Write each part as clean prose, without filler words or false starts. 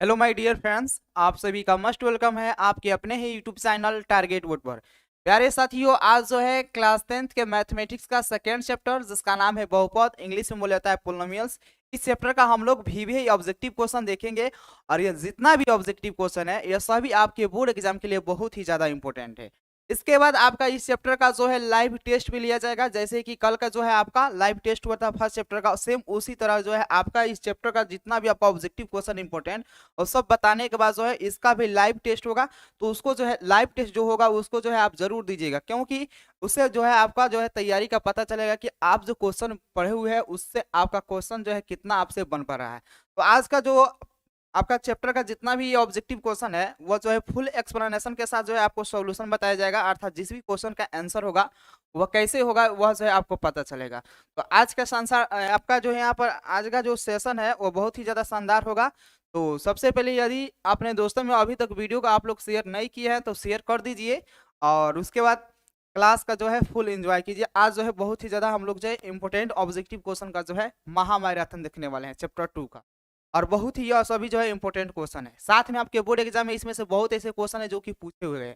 Hello my dear friends, आप सभी का मस्ट वेलकम है आपके अपने ही यूट्यूब चैनल टारगेट बोर्ड पर। प्यारे साथियों, आज जो है क्लास 10th के मैथमेटिक्स का सेकेंड चैप्टर जिसका नाम है बहुपद, इंग्लिश में बोला जाता है पोलिनोमियल्स। इस चैप्टर का हम लोग भी ऑब्जेक्टिव क्वेश्चन देखेंगे और ये जितना भी ऑब्जेक्टिव क्वेश्चन है ये सभी आपके बोर्ड एग्जाम के लिए बहुत ही ज्यादा इंपॉर्टेंट है। इसके बाद आपका इस चैप्टर का जो है लाइव टेस्ट भी लिया जाएगा, जैसे कि कल का जो है आपका लाइव टेस्ट हुआ था फर्स्ट चैप्टर का, सेम उसी तरह जो है आपका इस चैप्टर का जितना भी आपका ऑब्जेक्टिव क्वेश्चन इंपॉर्टेंट और सब बताने के बाद जो है इसका भी लाइव टेस्ट होगा। तो उसको जो है लाइव टेस्ट जो होगा उसको जो है आप जरूर दीजिएगा, क्योंकि उससे जो है आपका जो है तैयारी का पता चलेगा कि आप जो क्वेश्चन पढ़े हुए हैं उससे आपका क्वेश्चन जो है कितना आपसे बन पा रहा है। तो आज का जो आपका चैप्टर का जितना भी ऑब्जेक्टिव क्वेश्चन है वो जो है फुल एक्सप्लेनेशन के साथ जो है आपको सॉल्यूशन बताया जाएगा, अर्थात जिस भी क्वेश्चन का आंसर होगा वह कैसे होगा वह जो है आपको पता चलेगा। तो आज का संसार आपका जो है यहाँ पर आज का जो सेशन है वो बहुत ही ज़्यादा शानदार होगा। तो सबसे पहले यदि अपने दोस्तों में अभी तक वीडियो को आप लोग शेयर नहीं किए हैं तो शेयर कर दीजिए और उसके बाद क्लास का जो है फुल एंजॉय कीजिए। आज जो है बहुत ही ज़्यादा हम लोग जो है इंपॉर्टेंट ऑब्जेक्टिव क्वेश्चन का जो है महामैराथन देखने वाले हैं चैप्टर 2 का, और बहुत ही यह सभी जो है इंपॉर्टेंट क्वेश्चन है। साथ में आपके बोर्ड एग्जाम में इसमें से बहुत ऐसे क्वेश्चन है जो कि पूछे हुए हैं।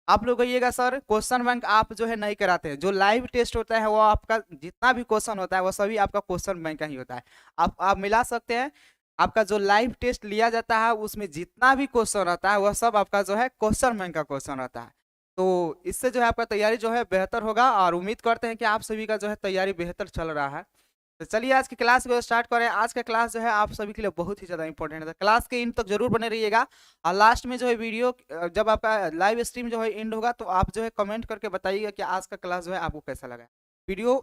आप लोग कहिएगा सर क्वेश्चन बैंक आप जो है नहीं कराते हैं, जो लाइव टेस्ट होता है वो आपका जितना भी क्वेश्चन होता है वो सभी आपका क्वेश्चन बैंक का ही होता है। आप मिला सकते हैं, आपका जो लाइव टेस्ट लिया जाता है उसमें जितना भी क्वेश्चन रहता है वह सब आपका जो है क्वेश्चन बैंक का क्वेश्चन रहता है। तो इससे जो है आपका तैयारी जो है बेहतर होगा और उम्मीद करते हैं कि आप सभी का जो है तैयारी बेहतर चल रहा है। तो चलिए आज की क्लास को स्टार्ट करें। आज का क्लास जो है आप सभी के लिए बहुत ही ज़्यादा इंपॉर्टेंट है, क्लास के एंड तक जरूर बने रहिएगा। और लास्ट में जो है वीडियो जब आपका लाइव स्ट्रीम जो है एंड होगा तो आप जो है कमेंट करके बताइएगा कि आज का क्लास जो है आपको कैसा लगा। वीडियो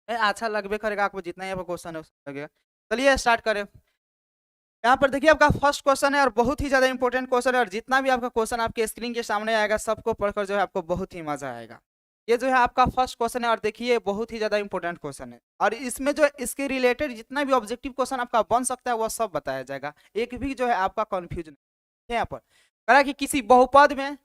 अच्छा लगबे करेगा आपको, जितना ही आपको क्वेश्चन है उसका लगेगा। चलिए स्टार्ट करें। यहाँ पर देखिए आपका फर्स्ट क्वेश्चन है और बहुत ही ज्यादा इंपॉर्टेंट क्वेश्चन है, और जितना भी आपका क्वेश्चन आपके स्क्रीन के सामने आएगा सबको पढ़कर जो है आपको बहुत ही मजा आएगा। ये जो है आपका फर्स्ट क्वेश्चन है और देखिए बहुत ही ज्यादा इंपॉर्टेंट क्वेश्चन है, और इसमें जो इसके रिलेटेड जितना भी ऑब्जेक्टिव क्वेश्चन आपका बन सकता है वह सब बताया जाएगा, एक भी जो है आपका कंफ्यूजन यहाँ पर करा कि किसी बहुपद में।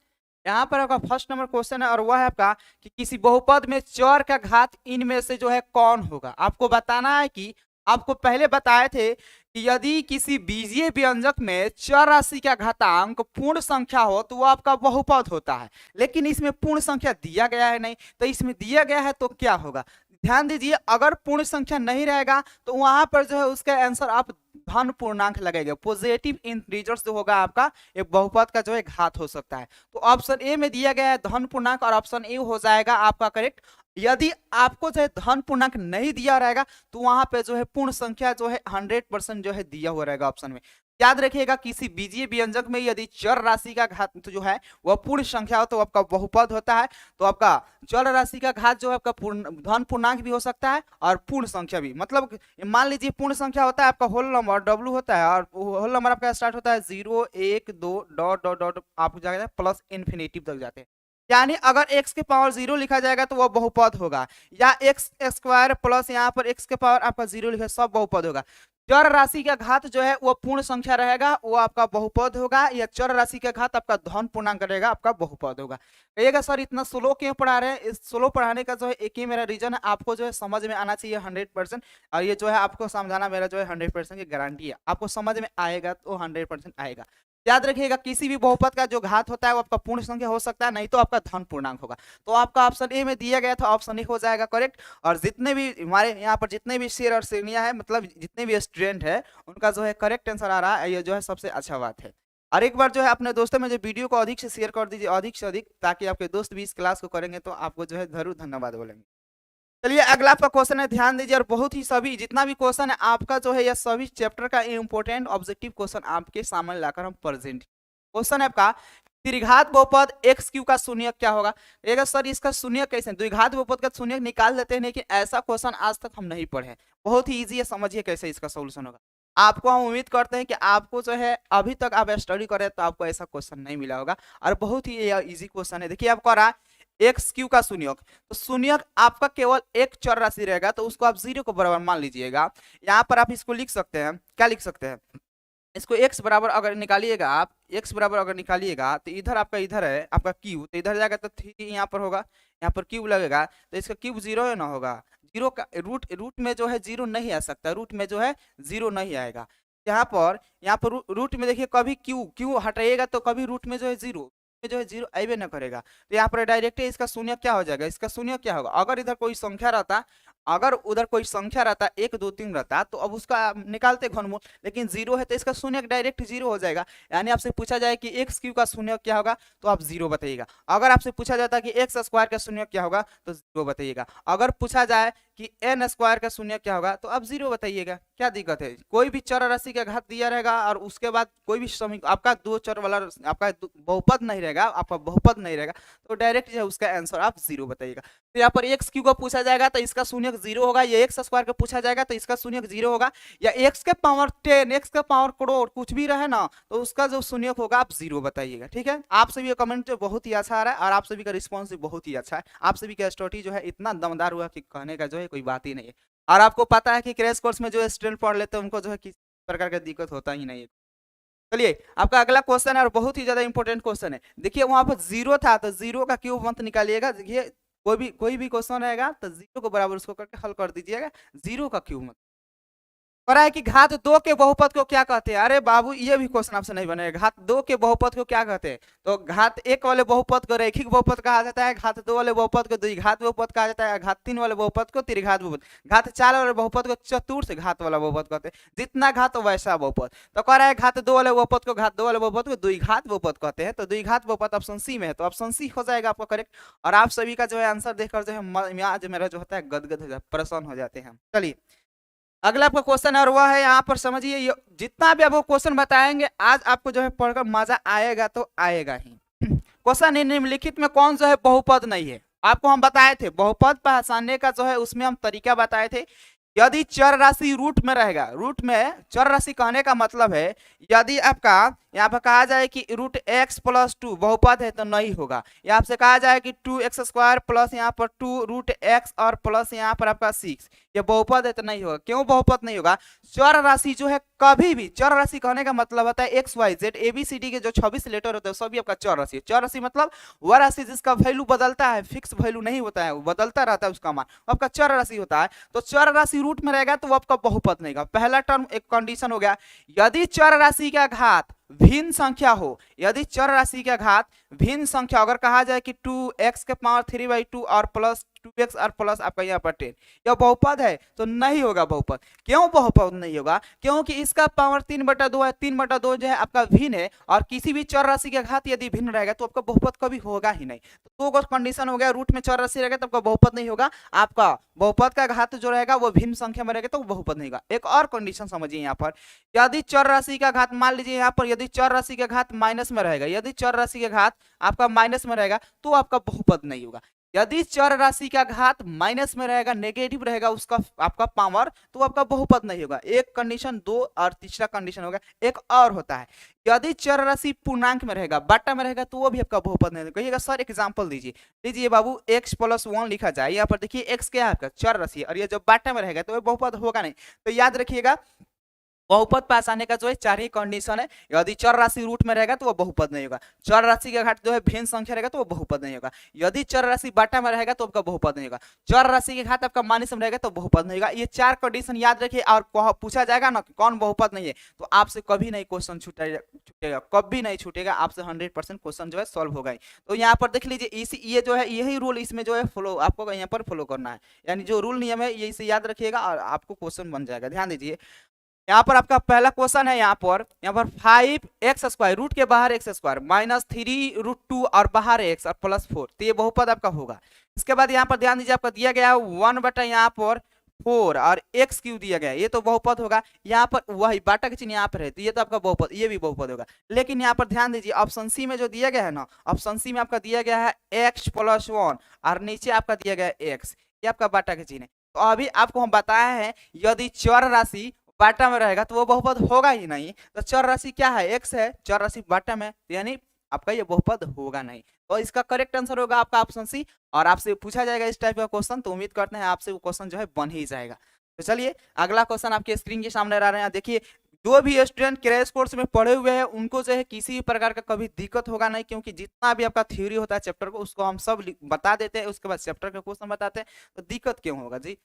यहाँ पर आपका फर्स्ट नंबर क्वेश्चन है और वह है आपका कि किसी बहुपद में चर का घात इनमें से जो है कौन होगा। आपको बताना है कि आपको पहले बताए थे कि यदि किसी बीजीय व्यंजक में चर राशि का घातांक पूर्ण संख्या हो तो वो आपका बहुपद होता है, लेकिन इसमें पूर्ण संख्या दिया गया है नहीं, तो इसमें दिया गया है तो क्या होगा। ध्यान दीजिए, अगर पूर्ण संख्या नहीं रहेगा तो वहां पर जो है उसका आंसर आप धन पूर्णांक लगेगा, पॉजिटिव इंटीजर्स जो होगा आपका एक बहुपद का जो है घात हो सकता है। तो ऑप्शन ए में दिया गया है धन पूर्णांक और ऑप्शन ए हो जाएगा आपका करेक्ट। यदि आपको जो है धन पूर्णांक नहीं दिया रहेगा तो वहां पे जो है पूर्ण संख्या जो है 100% जो है दिया हुआ रहेगा ऑप्शन में। याद रखिएगा किसी बीजीय व्यंजक में यदि चर राशि का घात तो जो है वह पूर्ण संख्या हो तो आपका बहुपद होता है। तो आपका चर राशि का घात जो है आपका पूर्ण धन पूर्णांक भी हो सकता है और पूर्ण संख्या भी, मतलब मान लीजिए पूर्ण संख्या होता है आपका होल नंबर डब्ल्यू होता है और होल नंबर आपका स्टार्ट होता है 0 1 2 डॉट डॉट डॉट आप जाते हैं प्लस इन्फिनिटिव तक जाते हैं। यानी अगर x के पावर 0 लिखा जाएगा तो वह बहुपद होगा, या एक्स स्क्वायर प्लस यहाँ पर x के पावर आपका 0 लिखा सब बहुपद होगा। चर राशि का घात जो है वो पूर्ण संख्या रहेगा वो आपका बहुपद होगा, या चर राशि का घात आपका धन पूर्णांक रहेगा आपका बहुपद होगा। कहिएगा सर इतना स्लो क्यों पढ़ा रहे हैं, इस स्लो पढ़ाने का जो है एक ही मेरा रीजन है, आपको जो है समझ में आना चाहिए 100%, और ये जो है आपको समझाना मेरा जो है 100% की गारंटी है, आपको समझ में आएगा तो 100% आएगा। याद रखिएगा किसी भी बहुपद का जो घात होता है वो आपका पूर्ण संख्या हो सकता है, नहीं तो आपका धन पूर्णांक होगा। तो आपका ऑप्शन ए में दिया गया था, ऑप्शन ए हो जाएगा करेक्ट। और जितने भी हमारे यहाँ पर जितने भी शेर और श्रेणियां हैं, मतलब जितने भी स्टूडेंट है उनका जो है करेक्ट आंसर आ रहा है, ये जो है सबसे अच्छा बात है। और एक बार जो है अपने दोस्तों में जो वीडियो को अधिक से शेयर कर दीजिए, अधिक से अधिक, ताकि आपके दोस्त भी इस क्लास को करेंगे तो आपको जो है जरूर धन्यवाद बोलेंगे। चलिए अगला आपका क्वेश्चन है, ध्यान दीजिए, और बहुत ही सभी जितना भी क्वेश्चन है आपका जो है यह सभी चैप्टर का इंपॉर्टेंट ऑब्जेक्टिव क्वेश्चन आपके सामने लाकर हम प्रेजेंट। क्वेश्चन है आपका त्रिघात बहुपद एक्स क्यू का शून्यक क्या होगा। एक सर इसका शून्यक कैसे, द्विघात बहुपद का शून्यक निकाल देते हैं, लेकिन ऐसा क्वेश्चन आज तक हम नहीं पढ़े, बहुत ही इजी है, समझिए कैसे इसका सोल्यूशन होगा। आपको हम उम्मीद करते हैं कि आपको जो है अभी तक आप स्टडी करें तो आपको ऐसा क्वेश्चन नहीं मिला होगा, और बहुत ही इजी क्वेश्चन है। देखिए आपको आ रहा है एक्स क्यू का शून्यक, तो शून्यक आपका केवल एक चर राशि रहेगा तो उसको आप 0 को बराबर मान लीजिएगा। यहाँ पर आप इसको लिख सकते हैं, क्या लिख सकते हैं, इसको x बराबर अगर निकालिएगा, आप x बराबर अगर निकालिएगा तो इधर आपका इधर है आपका क्यूब, तो इधर जाएगा तो 3 यहाँ पर होगा, यहाँ पर क्यूब लगेगा तो इसका क्यूब 0 ना होगा, 0 का रूट में जो है 0 नहीं आ सकता, रूट में जो है 0 नहीं आएगा। यहाँ पर रूट में देखिए कभी क्यू हटाइएगा तो कभी रूट में जो है जीरो आइबे ना करेगा। तो यहाँ पर डायरेक्ट इसका शून्य क्या हो जाएगा, इसका शून्य क्या होगा, अगर इधर कोई संख्या रहता, अगर उधर कोई संख्या रहता 1 2 3 रहता तो अब उसका निकालते घनमूल, लेकिन जीरो है तो इसका शून्य डायरेक्ट जीरो हो जाएगा। यानी आपसे पूछा जाए कि एक्स क्यू का शून्य क्या होगा तो आप जीरो बताइएगा। अगर आपसे पूछा जाता कि एक्स स्क्वायर का शून्य क्या होगा तो जीरो बताइएगा। अगर पूछा जाए कि एन स्क्वायर का शून्य क्या होगा तो आप जीरो बताइएगा। क्या दिक्कत है, कोई भी चर राशि का घात दिया रहेगा और उसके बाद कोई भी समीकरण आपका दो चर वाला आपका बहुपद नहीं रहेगा, आपका बहुपद नहीं रहेगा तो डायरेक्ट जो है उसका आंसर आप जीरो बताइएगा। तो यहाँ पर एक्स क्यू को पूछा जाएगा तो इसका शून्य जीरो होगा, या एक्स स्क्वायर को पूछा जाएगा तो इसका शून्य जीरो होगा, या एक्स के पावर 10 एक्स के पावर करोड़ कुछ भी रहे ना तो उसका जो शून्य होगा आप जीरो बताइएगा। ठीक है, आप सभी का कमेंट जो बहुत ही अच्छा आ रहा है और आप सभी का रिस्पॉन्स भी बहुत ही अच्छा है। आप सभी का स्टोरी जो है इतना दमदार हुआ कि कहने का जो है कोई बात ही नहीं है। और आपको पता है कि क्रैश कोर्स में जो स्टूडेंट पढ़ लेते हैं उनको जो है किसी प्रकार का दिक्कत होता ही नहीं है। चलिए आपका अगला क्वेश्चन है और बहुत ही ज्यादा इंपॉर्टेंट क्वेश्चन है। देखिए वहां पर जीरो था तो जीरो का क्यूब मत निकालिएगा। देखिए कोई भी क्वेश्चन रहेगा तो जीरो को बराबर उसको करके हल कर दीजिएगा, जीरो का क्यूब मत। है कि घात दो के बहुपद को क्या कहते हैं, अरे बाबू ये भी क्वेश्चन आपसे नहीं बनेगा। घात दो के बहुपद को क्या कहते हैं, तो घात एक वाले बहुपद को रैखिक बहुपद कहा जाता है, घात दो वाले बहुपद को द्विघात बहुपद कहा जाता है, घात तीन वाले बहुपद को त्रिघात बहुपद, घात चार वाले बहुपद को चतुर्थ घात वाला बहुपद कहते हैं। जितना घात वैसा बहुपद। तो कह रहा है घात दो वाले बहुपद को घात दो वाले बहुपद को द्विघात बहुपद कहते हैं। तो द्विघात बहुपद ऑप्शन सी में है, तो ऑप्शन सी हो जाएगा आपका करेक्ट। और आप सभी का जो है आंसर देखकर जो है आज मेरा जो होता है गदगद हो जाता है, परेशान हो जाते हैं। चलिए अगला आपका क्वेश्चन है और वह है यहाँ पर समझिए, जितना भी आपको क्वेश्चन बताएंगे आज आपको जो है पढ़कर मजा आएगा तो आएगा ही। क्वेश्चन निम्नलिखित में कौन जो है बहुपद नहीं है, आपको हम बताए थे बहुपद पहचानने का जो है उसमें हम तरीका बताए थे। यदि चर राशि रूट में रहेगा, रूट में चर राशि कहने का मतलब है यदि आपका यहाँ पर कहा जाए कि रूट एक्स प्लस टू बहुपद है तो नहीं होगा। या आपसे कहा जाए कि 2x स्क्वायर प्लस यहाँ पर 2 रूट एक्स और प्लस यहाँ पर आपका 6 ये बहुपद है तो नहीं होगा। क्यों बहुपद नहीं होगा, चर राशि जो है कभी भी, चर राशि कहने का मतलब होता है एक्स वाई जेड ABCD के जो 26 लेटर होते हैं सभी आपका चर राशि है। चर राशि मतलब वह राशि जिसका वैल्यू बदलता है, फिक्स वैल्यू नहीं होता है, वो बदलता रहता है उसका मान, आपका चर राशि होता है। तो चर राशि रूट में रहेगा तो वो आपका बहुपद नहीं होगा। पहला टर्म एक कंडीशन हो गया, यदि चर राशि का घात भिन्न संख्या हो, यदि चर राशि का घात भिन्न संख्या, अगर कहा जाए कि 2x के पावर 3/2 और प्लस 2x और प्लस आपका यहाँ पर 10 यह बहुपद है तो नहीं होगा बहुपद। क्यों बहुपद नहीं होगा, क्योंकि इसका पावर 3/2 है, 3/2 जो है आपका भिन्न है और किसी भी चर राशि का घात यदि भिन्न रहेगा तो आपका बहुपद कभी होगा ही नहीं। तो दो कंडीशन हो गया, रूट में चर राशि रहेगा तो आपका बहुपद नहीं होगा, आपका बहुपद का घात जो रहेगा वो भिन्न संख्या में रहेगा तो बहुपद नहीं होगा। एक और कंडीशन समझिए यहाँ पर, यदि चर राशि का घात मान लीजिए यहाँ पर यदि चर राशि का घात माइनस में रहेगा, यदि चर राशि का घात आपका माइनस में रहेगा तो आपका बहुपद नहीं होगा। यदि चर राशि का घात माइनस में रहेगा, नेगेटिव रहेगा उसका आपका पावर तो आपका बहुपद नहीं होगा। एक कंडीशन दो और तीसरा कंडीशन होगा एक और होता है, यदि चर राशि पूर्णांक में रहेगा, बाटा में रहेगा तो वो भी आपका बहुपद नहीं होगा। कहिएगा सर एग्जांपल दीजिए, लीजिए बाबू x + 1 लिखा जाए, यहाँ पर देखिए x क्या है आपका चर राशि और ये जब बाटा में रहेगा तो वो बहुपद होगा नहीं। तो याद रखिएगा बहुपद पास आने का जो है चार ही कंडीशन है, यदि चर राशि रूट में रहेगा तो वो बहुपद नहीं होगा, चर राशि का घात जो है भिन्न संख्या रहेगा तो वो बहुपद नहीं होगा, यदि चर राशि बाटा में रहेगा तो आपका बहुपद नहीं होगा, चर राशि के घात आपका माइनस में रहेगा तो बहुपद नहीं होगा। ये चार कंडीशन याद रखिए और पूछा जाएगा ना कौन बहुपद नहीं है तो आपसे कभी नहीं क्वेश्चन छूटेगा, कभी नहीं छूटेगा आपसे, 100% क्वेश्चन जो है सॉल्व होगा। तो यहाँ पर देख लीजिए ये जो है यही रूल इसमें जो है फॉलो आपको यहाँ पर फॉलो करना है, यानी जो रूल नियम है ये इसे याद रखिएगा और आपको क्वेश्चन बन जाएगा। ध्यान दीजिए यहाँ पर आपका पहला क्वेश्चन है, यहाँ पर 5x स्क्वायर रूट के बाहर x स्क्वायर -3√2 और बाहर x और +4 तो ये बहुपद आपका होगा। इसके बाद यहाँ पर ध्यान दीजिए आपका दिया गया 1/, यहाँ पर 4 और x क्यू दिया गया, ये तो बहुपद होगा। यहाँ पर वही बाटा के चिन्ह यहाँ पर है तो ये तो आपका बहुपद, ये भी बहुपद होगा। लेकिन यहाँ पर ध्यान दीजिए ऑप्शन सी में जो दिया गया है ना, ऑप्शन सी में आपका दिया गया है x + 1 और नीचे आपका दिया गया है x, ये आपका बाटा के चिन्ह है। तो अभी आपको हम बताया है यदि चर राशि बाटा में रहेगा तो वो बहुपद होगा ही नहीं। तो चर राशि क्या है x है, चर राशि बाटा में यानी आपका ये बहुपद होगा नहीं। तो इसका करेक्ट आंसर होगा आपका ऑप्शन सी। और आपसे पूछा जाएगा इस टाइप का क्वेश्चन तो उम्मीद करते हैं आपसे वो क्वेश्चन जो है बन ही जाएगा। तो चलिए अगला क्वेश्चन आपके स्क्रीन के सामने आ रहे हैं। देखिए जो भी स्टूडेंट क्रैश कोर्स में पढ़े हुए हैं उनको जो है किसी भी प्रकार का कभी दिक्कत होगा नहीं, क्योंकि जितना भी आपका थ्योरी होता है चैप्टर को उसको हम सब बता देते हैं, उसके बाद चैप्टर का क्वेश्चन बताते हैं। तो दिक्कत क्यों होगा जी।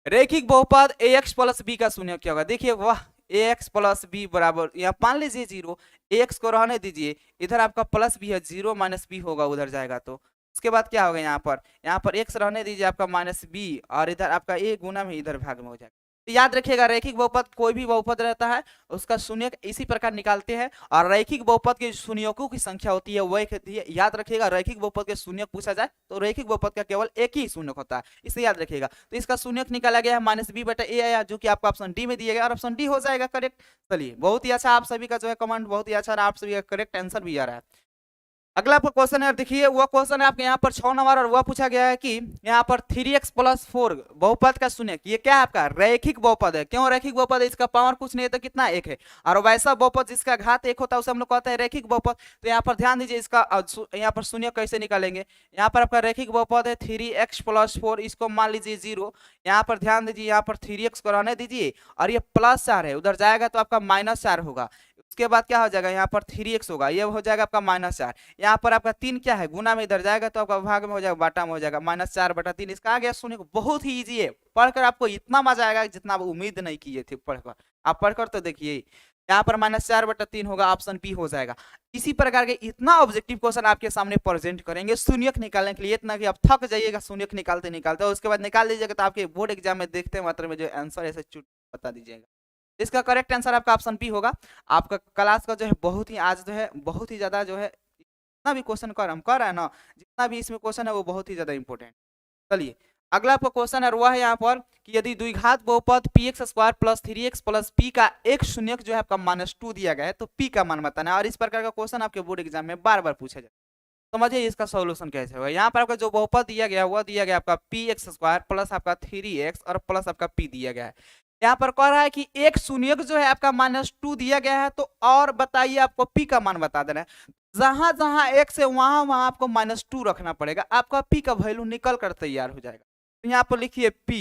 रैखिक बहुपद ax + b का शून्य क्या होगा, देखिए वाह ए एक्स प्लस बी बराबर, यहाँ मान लीजिए 0, एक्स को रहने दीजिए, इधर आपका प्लस बी है, 0 माइनस बी होगा उधर जाएगा तो उसके बाद क्या होगा, यहाँ पर एक्स रहने दीजिए आपका माइनस बी, और इधर आपका ए गुना में इधर भाग में हो जाएगा। तो याद रखिएगा रैखिक बहुपद कोई भी बहुपद रहता है उसका शून्यक इसी प्रकार निकालते हैं, और रैखिक बहुपद के शून्यकों की संख्या होती है वह होती है, याद रखिएगा रैखिक बहुपद के शून्यक पूछा जाए तो रैखिक बहुपद का केवल एक ही शून्यक होता है, इसे याद रखिएगा। तो इसका शून्यक निकाला गया है माइनस बी बटा ए आया, जो कि आपका ऑप्शन डी में दिया गया, और ऑप्शन डी हो जाएगा करेक्ट। चलिए बहुत ही अच्छा, आप सभी का जो है कमेंट बहुत ही अच्छा, आप सभी का करेक्ट आंसर भी आ रहा है। अगला आपका क्वेश्चन है, देखिए वह क्वेश्चन है आपके यहाँ पर 6 नंबर, और वह पूछा गया है कि यहाँ पर 3x प्लस 4 बहुपद का शून्यक, ये क्या है आपका रैखिक बहुपद है। क्यों रैखिक बहुपद है, इसका पावर कुछ नहीं है तो कितना 1 है, और वैसा बहुपद जिसका घात 1 होता है उसे हम लोग कहते हैं रैखिक बहुपद। तो यहाँ पर ध्यान दीजिए इसका यहाँ पर शून्यक कैसे निकालेंगे, यहाँ पर आपका रैखिक बहुपद है 3x प्लस 4, इसको मान लीजिए 0, यहाँ पर ध्यान दीजिए यहाँ पर 3x को रहने दीजिए, और ये प्लस 4 है, उधर जाएगा तो आपका माइनस 4 होगा। उसके बाद क्या हो जाएगा, यहाँ पर 3x होगा, ये हो जाएगा आपका -4, यहाँ पर आपका 3 क्या है गुना में इधर जाएगा तो आपका भाग में हो जाएगा, बाटा में हो जाएगा, -4 बटा 3, इसका आ गया शून्य। बहुत ही इजी है, पढ़कर आपको इतना मजा आएगा जितना आप उम्मीद नहीं किए थे पढ़कर, आप पढ़कर तो देखिए यहाँ पर -4 बटा 3 होगा, ऑप्शन बी हो जाएगा। इसी प्रकार के इतना ऑब्जेक्टिव क्वेश्चन आपके सामने प्रेजेंट करेंगे शून्यक निकालने के लिए, इतना कि आप थक जाइएगा शून्यक निकालते निकालते, और उसके बाद निकाल लीजिएगा तो आपके बोर्ड एग्जाम में देखते मात्र में जो आंसर ऐसे चुट बता दीजिएगा। इसका करेक्ट आंसर आपका ऑप्शन बी होगा। आपका क्लास का जो है बहुत ही आज जो है बहुत ही ज्यादा जो है जितना भी क्वेश्चन हम कर रहे हैं ना, जितना भी इसमें क्वेश्चन है वो बहुत ही ज्यादा इंपॉर्टेंट। चलिए अगला आपका क्वेश्चन है वह है यहाँ पर कि यदि द्विघात बहुपद px² plus 3x plus p का एक शून्यक जो है आपका -2 दिया गया है तो p का मान बताना है, और इस प्रकार का क्वेश्चन आपके बोर्ड एग्जाम में बार बार पूछा जाए। समझिए इसका सॉल्यूशन कैसे होगा। यहाँ पर आपका जो बहुपद दिया गया वह दिया गया आपका px² प्लस आपका 3x और प्लस आपका p दिया गया है। यहाँ पर कह रहा है कि एक शून्यक जो है आपका -2 दिया गया है, तो और बताइए आपको p का मान बता देना है। जहां जहां x है वहां वहां आपको -2 रखना पड़ेगा, आपका p का वैल्यू निकल कर तैयार हो जाएगा। तो यहाँ पर लिखिए p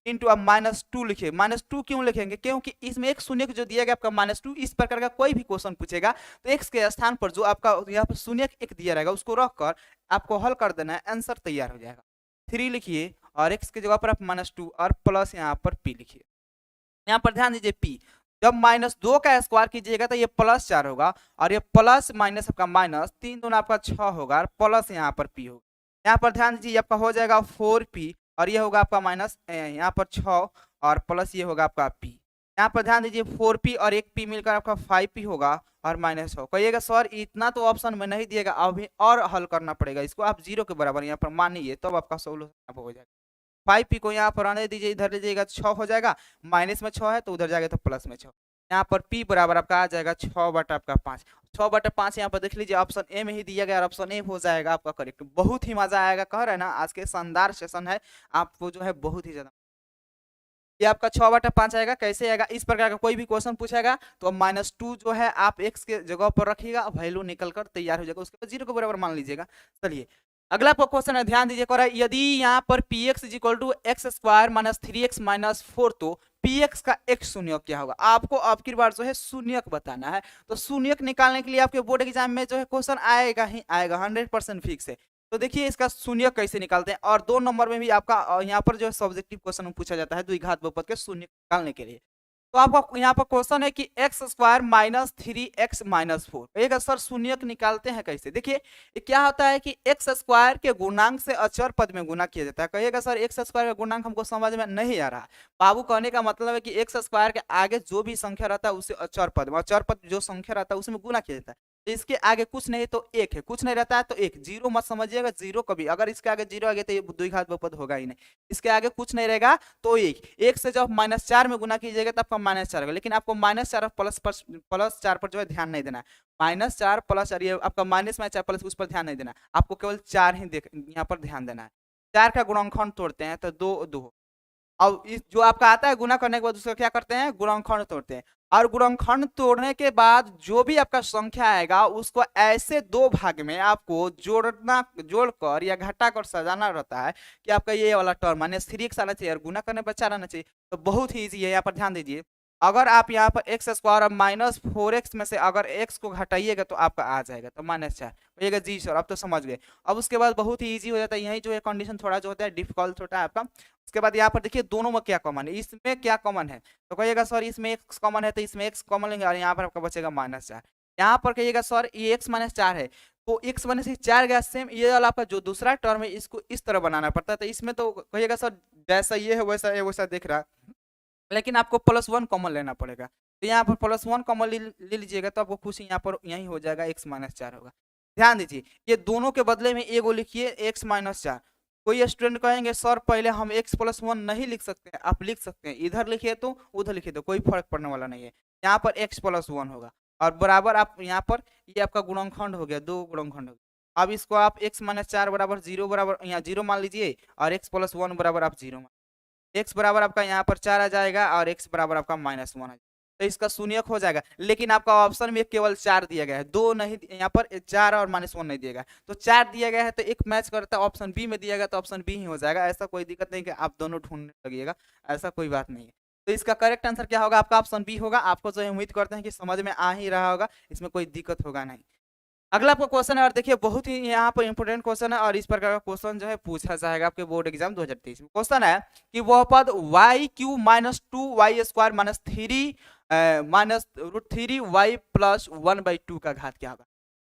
इंटू अब -2 लिखिए। -2 क्यों लिखेंगे, क्योंकि इसमें एक शून्यक जो दिया गया आपका -2, इस प्रकार का कोई भी क्वेश्चन पूछेगा तो x के स्थान पर जो आपका यहाँ पर शून्यक 1 दिया रहेगा उसको रखकर आपको हल कर देना है, आंसर तैयार हो जाएगा। 3 लिखिए और x की जगह पर आप -2 और प्लस यहाँ पर p लिखिए। यहाँ पर ध्यान दीजिए p जब -2 का स्क्वायर कीजिएगा तो ये +4 होगा, और ये प्लस माइनस आपका माइनस 3 दूना आपका 6 होगा, और प्लस यहाँ पर p होगा। यहाँ पर ध्यान दीजिए आपका हो जाएगा 4p, और ये होगा आपका माइनस यहाँ पर 6 और प्लस ये होगा आपका p। यहाँ पर ध्यान दीजिए 4p और एक p मिलकर आपका 5p होगा और माइनस हो। कहिएगा सर इतना तो ऑप्शन में नहीं दिएगा, अभी और हल करना पड़ेगा इसको, आप 0 के बराबर यहाँ पर मानिए तब आपका सोल्यूशन हो जाएगा। 5p को यहाँ पर आने दीजिए, इधर लीजिएगा 6 हो जाएगा, माइनस में 6 है तो उधर जाएगा तो प्लस में 6। यहाँ पर p बराबर आपका आ जाएगा 6 बटा आपका 5। 6 बटा 5 यहाँ पर देख लीजिए ऑप्शन ए में ही दिया गया, और ऑप्शन ए हो जाएगा आपका करेक्ट। बहुत ही मजा आएगा, कह रहे हैं ना आज के शानदार सेशन है, आपको जो है बहुत ही ज्यादा। ये आपका 6 बटा 5 आएगा, कैसे आएगा, इस प्रकार का कोई भी क्वेश्चन पूछेगा तो -2 जो है आप x के जगह पर रखिएगा, वैल्यू निकल कर तैयार हो जाएगा, उसके बाद 0 के बराबर मान लीजिएगा। चलिए अगला क्वेश्चन है, ध्यान दीजिए, कह यदि यहाँ पर px = x² - 3x - 4 तो px का एक शून्यक क्या होगा। आपको अब की बार जो है शून्यक बताना है, तो शून्यक निकालने के लिए आपके बोर्ड एग्जाम में जो है क्वेश्चन आएगा ही आएगा, 100% फिक्स है। तो देखिए इसका शून्यक कैसे निकालते हैं, और 2 नंबर में भी आपका यहाँ पर जो है सब्जेक्टिव क्वेश्चन पूछा जाता है द्विघात बहुपद के शून्यक निकालने के लिए। तो आपका यहाँ पर क्वेश्चन है कि x² - 3x - 4, एक सर शून्यक निकालते हैं कैसे। देखिए क्या होता है कि x² के गुणांक से अचर पद में गुना किया जाता है। कहिएगा सर x² का गुणांक हमको समझ में नहीं आ रहा। बाबू कहने का मतलब है कि x² के आगे जो भी संख्या रहता है उसे अचर पद में, अचर पद जो संख्या रहता है उसमें गुना किया जाता है। इसके आगे कुछ नहीं तो 1 है, कुछ नहीं रहता है तो 1, 0 मत समझिएगा, 0 कभी अगर इसके आगे 0 आ गया तो ये द्विघात बहुपद होगा ही नहीं। इसके आगे कुछ नहीं रहेगा तो 1 से जब -4 में गुना कीजिएगा तब आपका -4 होगा, लेकिन आपको -4 +4 पर जो है ध्यान नहीं देना है। -4 +4 ये आपका माइनस में 4 प्लस, उस पर ध्यान नहीं देना, आपको केवल 4 ही यहाँ पर ध्यान देना है। 4 का गुणनखंड तोड़ते हैं तो 2 अब इस जो आपका आता है गुना करने के बाद उसका क्या करते हैं, गुणनखंड तोड़ते हैं, और गुणनखंड तोड़ने के बाद जो भी आपका संख्या आएगा उसको ऐसे 2 भाग में आपको जोड़कर या घटाकर सजाना रहता है कि आपका ये वाला टर्म -3x आना चाहिए और गुना करने पर 4 आना चाहिए। तो बहुत ही ईजी है, यहाँ पर ध्यान दीजिए। अगर आप यहाँ पर एक्स स्क्वायर और -4x में से अगर x को घटाइएगा तो आपका आ जाएगा, तो -4 होगा। जी सर, अब तो समझ गए। अब उसके बाद बहुत ही इजी हो जाता है, यही जो है कंडीशन थोड़ा जो होता है डिफिकल्ट होता है आपका। उसके बाद यहाँ पर देखिए दोनों में क्या कॉमन है, इसमें क्या कॉमन है, तो कहिएगा सर इसमें x कॉमन है, तो इसमें x कॉमन लेंगे और यहाँ पर आपका बचेगा -4। यहाँ पर कहिएगा सर ये x -4 है, तो x -4 गया सेम, ये वाला आपका जो दूसरा टर्म है इसको इस तरह बनाना पड़ता है, तो इसमें तो कहिएगा सर जैसा ये है वैसा दिख रहा है, लेकिन आपको +1 कॉमन लेना पड़ेगा। तो यहाँ पर +1 कॉमन ले लीजिएगा तो आपको खुश यहाँ पर यही हो जाएगा, x -4 होगा। ध्यान दीजिए ये दोनों के बदले में एगो लिखिए x -4। कोई स्टूडेंट कहेंगे सर पहले हम x +1 नहीं लिख सकते हैं, आप लिख सकते हैं, इधर लिखिए तो उधर लिखिए तो कोई फर्क पड़ने वाला नहीं है। यहाँ पर x +1 होगा और बराबर आप यहाँ पर ये आपका गुणनखंड हो गया, 2 गुणनखंड हो गया। अब इसको आप x -4 बराबर 0 बराबर यहाँ 0 मान लीजिए और x +1 बराबर आप 0 मान, x बराबर आपका यहाँ पर 4 आ जाएगा और x बराबर आपका -1 आ जाएगा, तो इसका शून्यक हो जाएगा। लेकिन आपका ऑप्शन में केवल 4 दिया गया है, 2 नहीं, यहाँ पर 4 और -1 नहीं दिया गया, तो 4 दिया गया है तो एक मैच करता है ऑप्शन बी में दिया गया तो ऑप्शन बी ही हो जाएगा। ऐसा कोई दिक्कत नहीं कि आप दोनों ढूंढने लगिएगा, ऐसा कोई बात नहीं है। तो इसका करेक्ट आंसर क्या होगा, आपका ऑप्शन बी होगा। आपको जो है उम्मीद करते हैं कि समझ में आ ही रहा होगा, इसमें कोई दिक्कत होगा नहीं। अगला आपका क्वेश्चन है और देखिए बहुत ही यहाँ पर इंपोर्टेंट क्वेश्चन है और इस प्रकार का क्वेश्चन जो है पूछा जाएगा आपके बोर्ड एग्जाम 2023 में। क्वेश्चन है कि वह पद y³ -2y² -3y +1/2 का घात क्या होगा।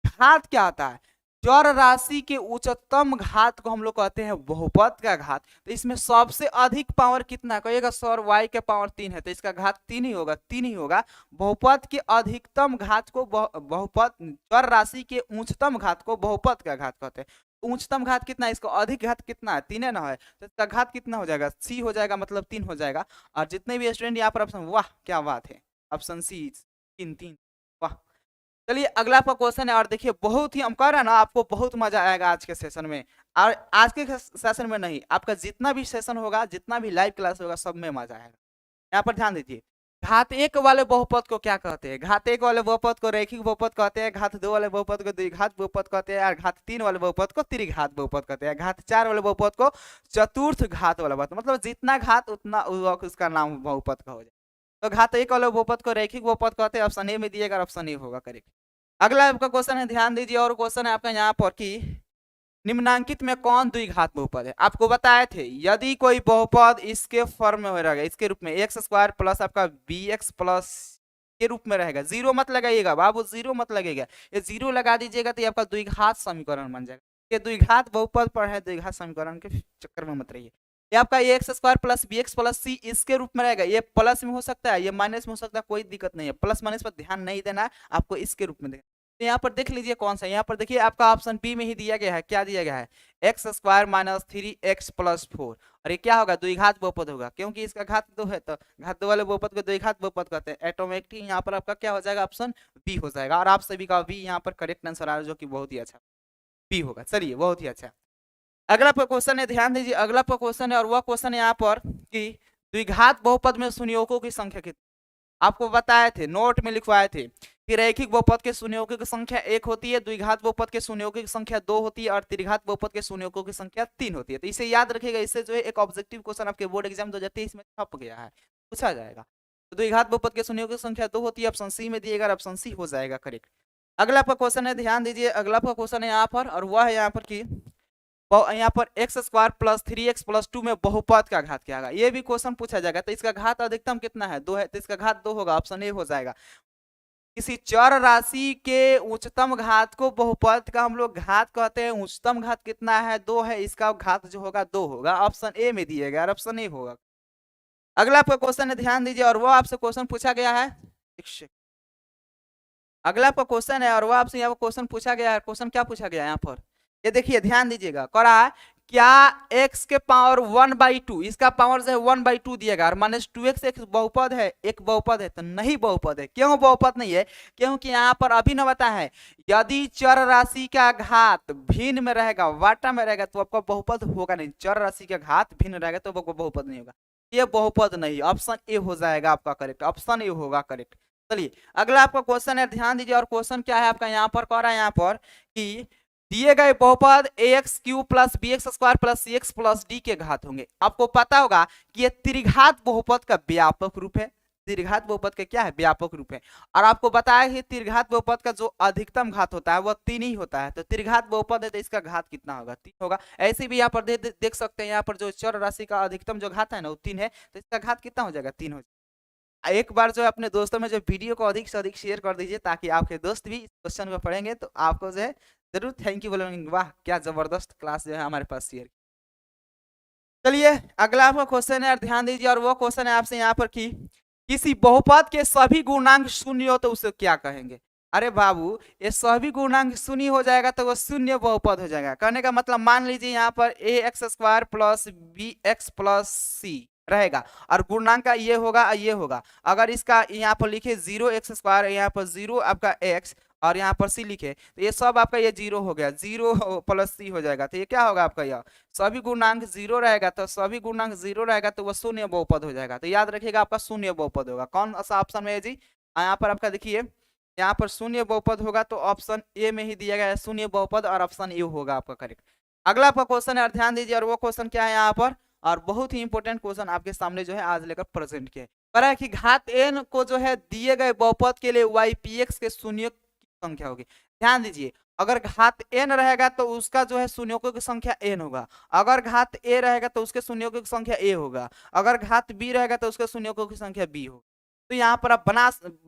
घात क्या होता है, चर राशि के उच्चतम घात को हम लोग कहते हैं बहुपद का घात। तो इसमें सबसे अधिक पावर कितना, कहिएगा सर y के पावर 3 है तो इसका घात 3 ही होगा, 3 ही होगा। बहुपद के अधिकतम घात को बहुपद, चर राशि के उच्चतम घात को बहुपद का घात कहते हैं। उच्चतम घात कितना है, इसका अधिक घात कितना है, 3 है ना, है तो इसका घात कितना हो जाएगा, c हो जाएगा, मतलब 3 हो जाएगा। और जितने भी स्टूडेंट यहाँ पर ऑप्शन, वाह क्या बात है, ऑप्शन सी 3, वाह। चलिए अगला आपका क्वेश्चन है और देखिए बहुत ही, हम कह रहे हैं ना आपको बहुत मजा आएगा आज के सेशन में। और आज के सेशन में नहीं, आपका जितना भी सेशन होगा, जितना भी लाइव क्लास होगा, सब में मजा आएगा। यहाँ पर ध्यान दीजिए, घात 1 वाले बहुपद को क्या कहते हैं, घात 1 वाले बहुपद को रैखिक बहुपद कहते हैं, घात 2 वाले बहुपद को द्विघात बहुपद कहते हैं, और घात 3 वाले बहुपद को त्रिघात बहुपद कहते हैं, घात 4 वाले बहुपद को चतुर्थ घात वाला बहुपद, मतलब जितना घात उतना उसका नाम बहुपद का हो जाए। तो घात 1 वाले बहुपद को रैखिक बहुपद कहते हैं, ऑप्शन ए में दिएगा, ऑप्शन ए होगा करेक्ट। अगला आपका क्वेश्चन है, ध्यान दीजिए, और क्वेश्चन है आपका यहाँ पर कि निम्नांकित में कौन द्विघात बहुपद है। आपको बताए थे यदि कोई बहुपद इसके फॉर्म में रहेगा, इसके रूप में x² प्लस आपका bx प्लस के रूप में रहेगा, 0 मत लगाइएगा बाबू, 0 मत लगेगा, ये 0 लगा दीजिएगा तो ये आपका द्विघात समीकरण बन जाएगा। ये द्विघात बहुपद पर है, द्विघात समीकरण के चक्कर में मत रहिए। ये आपका x² plus bx plus c इसके रूप में रहेगा, ये प्लस में हो सकता है, ये माइनस में हो सकता है, कोई दिक्कत नहीं है, प्लस माइनस पर ध्यान नहीं देना है, आपको इसके रूप में देना। तो यहाँ पर देख लीजिए कौन सा, यहाँ पर देखिए आपका ऑप्शन बी में ही दिया गया है, क्या दिया गया है, x² - 3x + 4, और ये क्या होगा, द्विघात बहुपद होगा, क्योंकि इसका घात 2 है तो घात 2 वाले बहुपद को द्विघात बहुपद कहते हैं। ऑटोमेटिक यहाँ पर आपका क्या हो जाएगा, ऑप्शन बी हो जाएगा, और आप सभी का बी यहाँ पर करेक्ट आंसर आ रहा है, जो कि बहुत ही अच्छा बी होगा। चलिए बहुत ही अच्छा। अगला क्वेश्चन है, ध्यान दीजिए, अगला क्वेश्चन है और वह क्वेश्चन है यहाँ पर कि द्विघात बहुपद में संयोगों की संख्या कितनी। आपको बताए थे, नोट में लिखवाए थे कि रैखिक बहुपद के संयोगों की संख्या 1 होती है, द्विघात बहुपद के संयोगों की संख्या 2 होती है, और त्रिघात बहुपद के संयोगों की संख्या 3 होती है। तो इसे याद रखिएगा, इससे जो है एक ऑब्जेक्टिव क्वेश्चन आपके बोर्ड एग्जाम 2023 में छप गया है, पूछा जाएगा। तो द्विघात बहुपद के संयोगों की संख्या 2 होती है, ऑप्शन सी में दिएगा, ऑप्शन सी हो जाएगा करेक्ट। अगला आपका क्वेश्चन है, ध्यान दीजिए, अगला आपका क्वेश्चन है यहाँ पर, और वह है यहाँ पर कि यहाँ पर x² + 3x + 2 में बहुपद का घात क्या होगा। ये भी क्वेश्चन पूछा जाएगा। तो इसका घात अधिकतम कितना है, 2 है, तो इसका घात 2 होगा, ऑप्शन ए हो जाएगा। किसी चर राशि के उच्चतम घात को बहुपद का हम लोग घात कहते हैं, उच्चतम घात कितना है, 2 है, इसका घात जो होगा 2 होगा, ऑप्शन ए में दिएगा, ऑप्शन ए होगा। अगला आपका क्वेश्चन है, ध्यान दीजिए, और वो आपसे क्वेश्चन पूछा गया है, अगला आपका क्वेश्चन है और वो आपसे यहाँ क्वेश्चन पूछा गया है। क्वेश्चन क्या पूछा गया है यहाँ पर, ये देखिए ध्यान दीजिएगा, करा है क्या x के पावर 1/2, इसका पावर जो है 1/2 दिएगा, और -2x एक बहुपद है, एक बहुपद है, तो नहीं बहुपद है। क्यों बहुपद नहीं है, क्योंकि यहाँ पर अभी न बता है, यदि चर राशि का घात भिन्न में रहेगा, वाटा में रहेगा, तो आपका बहुपद होगा नहीं। चर राशि का घात भिन्न रहेगा तो आपका बहुपद नहीं होगा, ये बहुपद नहीं, ऑप्शन ए हो जाएगा आपका करेक्ट, ऑप्शन ए होगा करेक्ट। चलिए अगला आपका क्वेश्चन है, ध्यान दीजिए, और क्वेश्चन क्या है आपका यहाँ पर, कह रहा है यहाँ पर कि दिए गए बहुपद ax³ + bx² + cx + d के घात होंगे। आपको पता होगा कि ये त्रिघात बहुपद का व्यापक रूप है, त्रिघात बहुपद के क्या है व्यापक रूप है। और आपको बताया कि त्रिघात बहुपद का जो अधिकतम घात होता है वह 3 ही होता है, तो त्रिघात बहुपद है तो इसका घात कितना होगा 3 होगा। ऐसे भी यहाँ पर देख सकते हैं, यहाँ पर जो चर राशि का अधिकतम जो घात है ना वो 3 है, तो इसका घात कितना हो जाएगा 3 हो जाएगा। एक बार जो है अपने दोस्तों में जो वीडियो को अधिक से अधिक शेयर कर दीजिए, ताकि आपके दोस्त भी इस क्वेश्चन को पढ़ेंगे तो आपको जो है जरूर थैंक यू बोलेंगे, वाह क्या जबरदस्त क्लास जो है हमारे पास शेयर। चलिए अगला आपका क्वेश्चन है, ध्यान दीजिए, और वो क्वेश्चन है आपसे यहाँ पर कि किसी बहुपद के सभी गुणांक शून्य हो तो उसे क्या कहेंगे। अरे बाबू, ये सभी गुणांक शून्य हो जाएगा तो वो शून्य बहुपद हो जाएगा। कहने का मतलब मान लीजिए यहाँ पर ax² plus bx plus c रहेगा, और गुणांक का ये होगा ये होगा। अगर इसका यहाँ पर लिखे 0x², यहाँ पर 0 आपका x और यहाँ पर c लिखे तो ये सब आपका ये 0 हो गया, 0 प्लस c हो जाएगा, तो ये क्या होगा आपका, यह सभी गुणांक 0 रहेगा, तो सभी गुणांक 0 रहेगा तो वह शून्य बहुपद हो जाएगा। तो याद रखिएगा आपका शून्य बहुपद होगा। कौन सा ऑप्शन में है जी, यहाँ पर आपका देखिए, यहाँ पर शून्य बहुपद होगा तो ऑप्शन ए में ही दिया गया है शून्य बहुपद, और ऑप्शन ए होगा आपका करेक्ट। अगला आपका क्वेश्चन है, ध्यान दीजिए, और वो क्वेश्चन क्या है यहाँ पर, और बहुत ही इंपॉर्टेंट क्वेश्चन आपके सामने जो है आज लेकर प्रेजेंट किया है कि घात n को जो है दिए गए बहुपद के लिए ypx के शून्य की संख्या होगी। ध्यान दीजिए, अगर घात n रहेगा तो उसका जो है शून्यों की संख्या n होगा, अगर घात a रहेगा तो उसके शून्यों की संख्या a होगा, अगर घात b रहेगा तो उसके शून्यों की संख्या b होगा। तो यहाँ पर आप